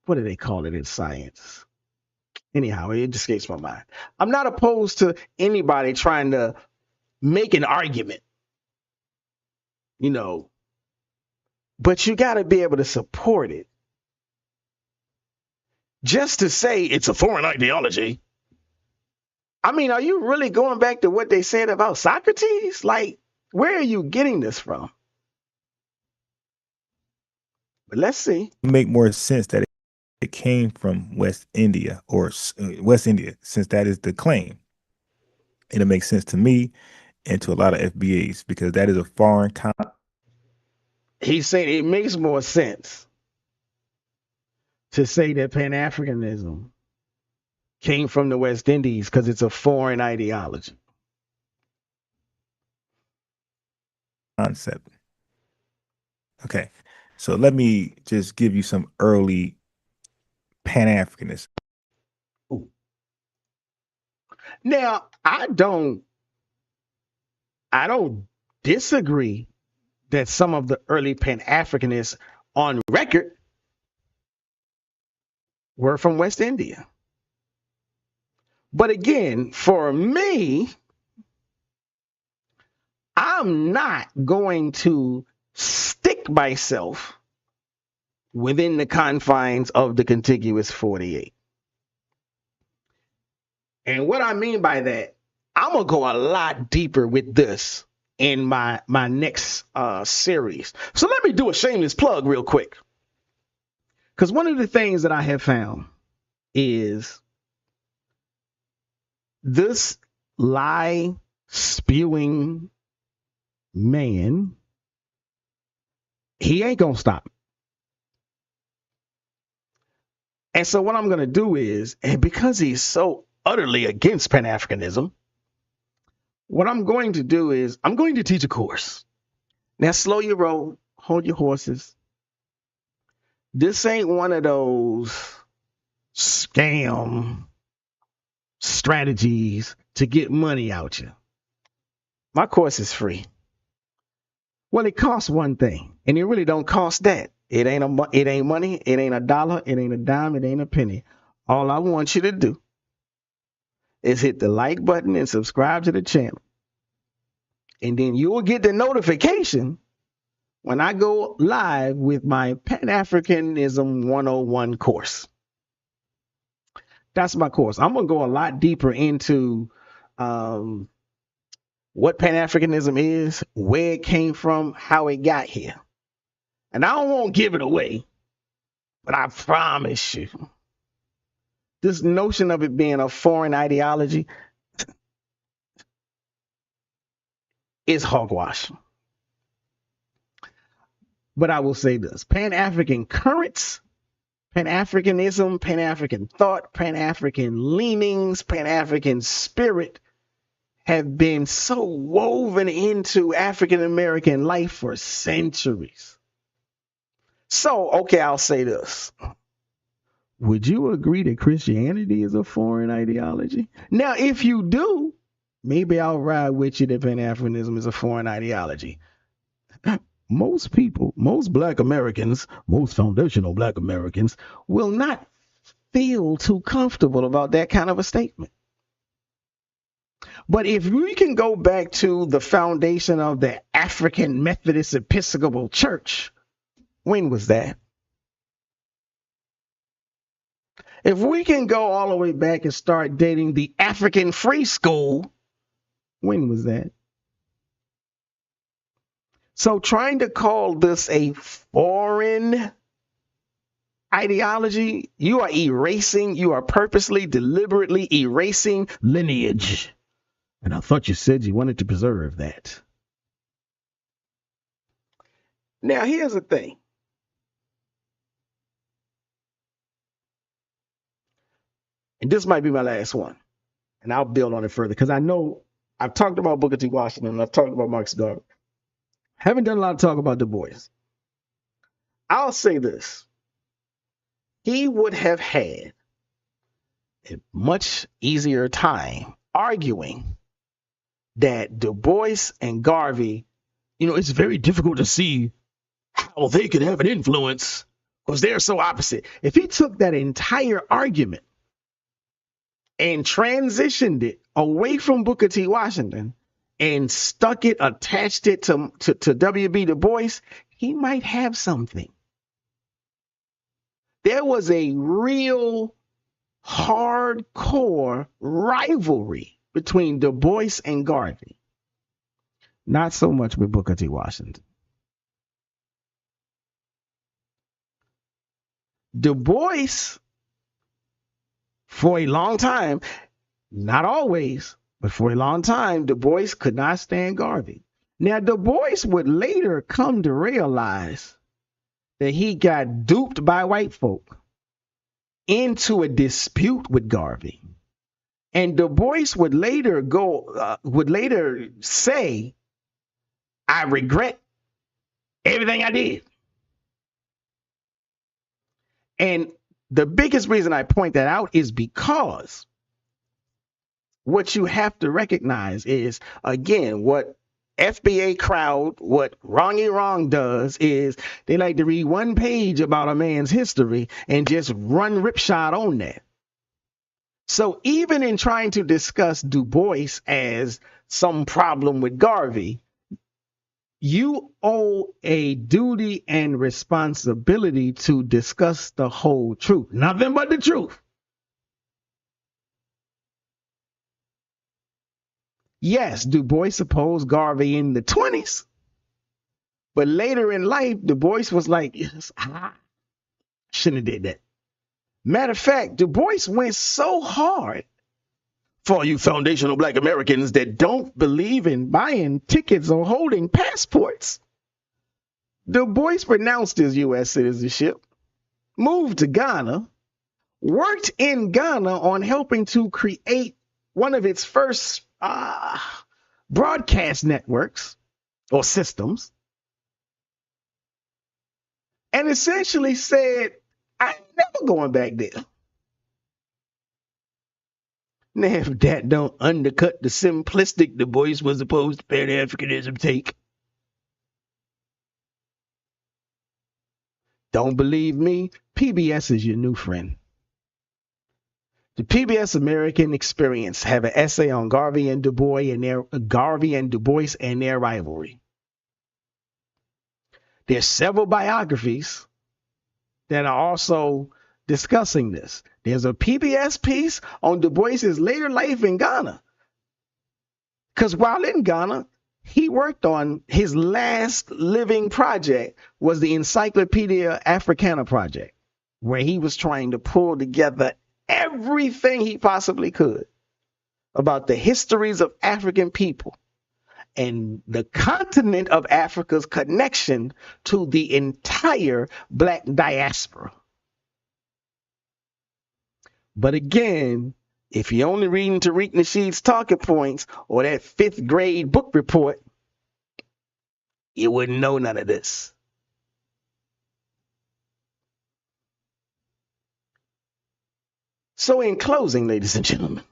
Speaker 2: do they call it in science? Anyhow, it escapes my mind. I'm not opposed to anybody trying to make an argument, but you got to be able to support it. Just to say it's a foreign ideology. I mean, are you really going back to what they said about Socrates? Like, where are you getting this from? But let's see.
Speaker 3: Make more sense that it came from West India or West India, since that is the claim. It'll make sense to me and to a lot of FBAs because that is a foreign concept.
Speaker 2: He's saying it makes more sense to say that Pan-Africanism came from the West Indies because it's a foreign ideology.
Speaker 3: Concept. Okay, so let me just give you some early Pan-Africanists.
Speaker 2: Now, I don't disagree that some of the early Pan-Africanists on record were from West India. But again, for me, I'm not going to stick myself within the confines of the contiguous 48. And what I mean by that, I'm going to go a lot deeper with this in my next series. So let me do a shameless plug real quick. Because one of the things that I have found is this lie spewing man, he ain't going to stop. And so what I'm going to do is, and because he's so utterly against Pan-Africanism, what I'm going to do is I'm going to teach a course. Now, slow your roll, hold your horses. This ain't one of those scam strategies to get money out you. My course is free. Well, it costs one thing, and it really don't cost that. It ain't money, it ain't a dollar, it ain't a dime, it ain't a penny. All I want you to do is hit the like button and subscribe to the channel. And then you will get the notification when I go live with my Pan-Africanism 101 course. That's my course. I'm going to go a lot deeper into what Pan-Africanism is, where it came from, how it got here. And I don't want to give it away, but I promise you, this notion of it being a foreign ideology is hogwash. But I will say this: Pan-African currents, Pan-Africanism, Pan-African thought, Pan-African leanings, Pan-African spirit have been so woven into African-American life for centuries. So, okay, I'll say this. Would you agree that Christianity is a foreign ideology? Now, if you do, maybe I'll ride with you that Pan-Africanism is a foreign ideology. Most people, most Black Americans, most foundational Black Americans will not feel too comfortable about that kind of a statement. But if we can go back to the foundation of the African Methodist Episcopal Church, when was that? If we can go all the way back and start dating the African Free School, when was that? So trying to call this a foreign ideology, you are purposely, deliberately erasing lineage. And I thought you said you wanted to preserve that. Now, here's the thing. And this might be my last one. And I'll build on it further because I know I've talked about Booker T. Washington and I've talked about Marcus Garvey. Haven't done a lot of talk about Du Bois. I'll say this. He would have had a much easier time arguing that Du Bois and Garvey, it's very difficult to see how they could have an influence because they're so opposite. If he took that entire argument and transitioned it away from Booker T. Washington and attached it to W.B. Du Bois, he might have something. There was a real hardcore rivalry between Du Bois and Garvey. Not so much with Booker T. Washington. Du Bois, for a long time, not always, but for a long time, Du Bois could not stand Garvey. Now, Du Bois would later come to realize that he got duped by white folk into a dispute with Garvey. And Du Bois would later say, I regret everything I did. And the biggest reason I point that out is because what you have to recognize is, again, what FBA crowd, what Wrongy Wrong does is they like to read one page about a man's history and just run ripshod on that. So even in trying to discuss Du Bois as some problem with Garvey, you owe a duty and responsibility to discuss the whole truth, nothing but the truth. Yes, Du Bois opposed Garvey in the 20s, but later in life, Du Bois was like, yes, I shouldn't have did that. Matter of fact, Du Bois went so hard for all you foundational Black Americans that don't believe in buying tickets or holding passports. Du Bois renounced his U.S. citizenship, moved to Ghana, worked in Ghana on helping to create one of its first broadcast networks or systems, and essentially said, I'm never going back there. Now, if that don't undercut the simplistic Du Bois was opposed to Pan-Africanism take. Don't believe me? PBS is your new friend. The PBS American Experience have an essay on Garvey and Du Bois and their rivalry. There's several biographies that are also discussing this. There's a PBS piece on Du Bois's later life in Ghana. Because while in Ghana, he worked on his last living project was the Encyclopedia Africana project, where he was trying to pull together everything he possibly could about the histories of African people and the continent of Africa's connection to the entire Black diaspora. But again, if you're only reading Tariq Nasheed's talking points or that 5th grade book report, you wouldn't know none of this. So in closing, ladies and gentlemen,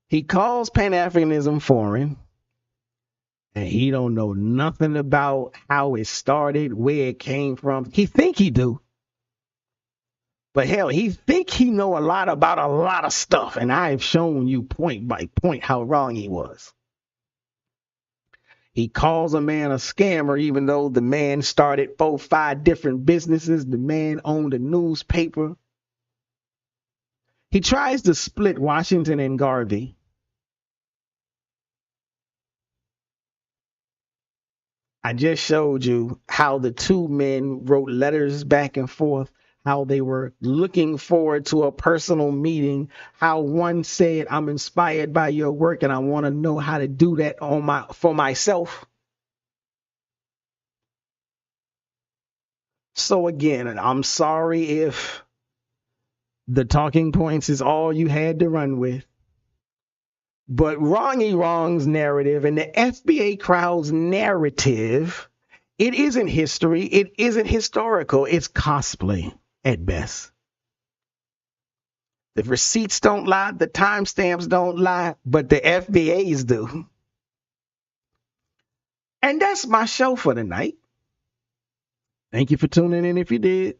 Speaker 2: he calls Pan-Africanism foreign, and he don't know nothing about how it started, where it came from. He think he do. But hell, he think he know a lot about a lot of stuff, and I've shown you point by point how wrong he was. He calls a man a scammer, even though the man started 4 or 5 different businesses. The man owned a newspaper. He tries to split Washington and Garvey. I just showed you how the two men wrote letters back and forth, how they were looking forward to a personal meeting, how one said, I'm inspired by your work and I want to know how to do that for myself. So again, and I'm sorry if the talking points is all you had to run with, but Wrongy Wrong's narrative and the FBA crowd's narrative, it isn't history, it isn't historical, it's cosplay at best. The receipts don't lie, the timestamps don't lie, but the FBAs do. And that's my show for tonight. Thank you for tuning in if you did.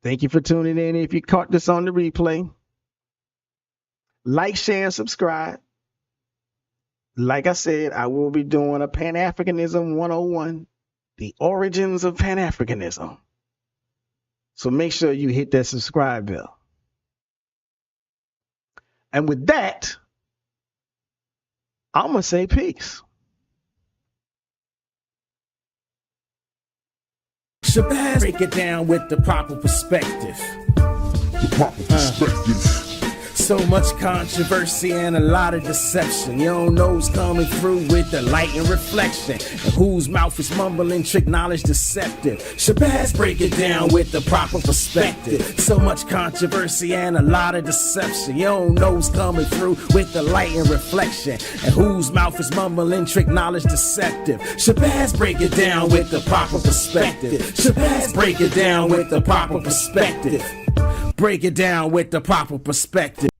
Speaker 2: Thank you for tuning in if you caught this on the replay. Like, share, and subscribe. Like I said, I will be doing a Pan-Africanism 101, the origins of Pan-Africanism. So make sure you hit that subscribe bell. And with that, I'm going to say peace.
Speaker 1: Shabazz, break it down with the proper perspective. So much controversy and a lot of deception. You don't know who's coming through with the light and reflection, and whose mouth is mumbling, trick knowledge deceptive. Shabazz, break it down with the proper perspective. So much controversy and a lot of deception. You don't know who's coming through with the light and reflection, and whose mouth is mumbling, trick knowledge deceptive. Shabazz, break it down with the proper perspective. Shabazz, break it down with the proper perspective. Break it down with the proper perspective.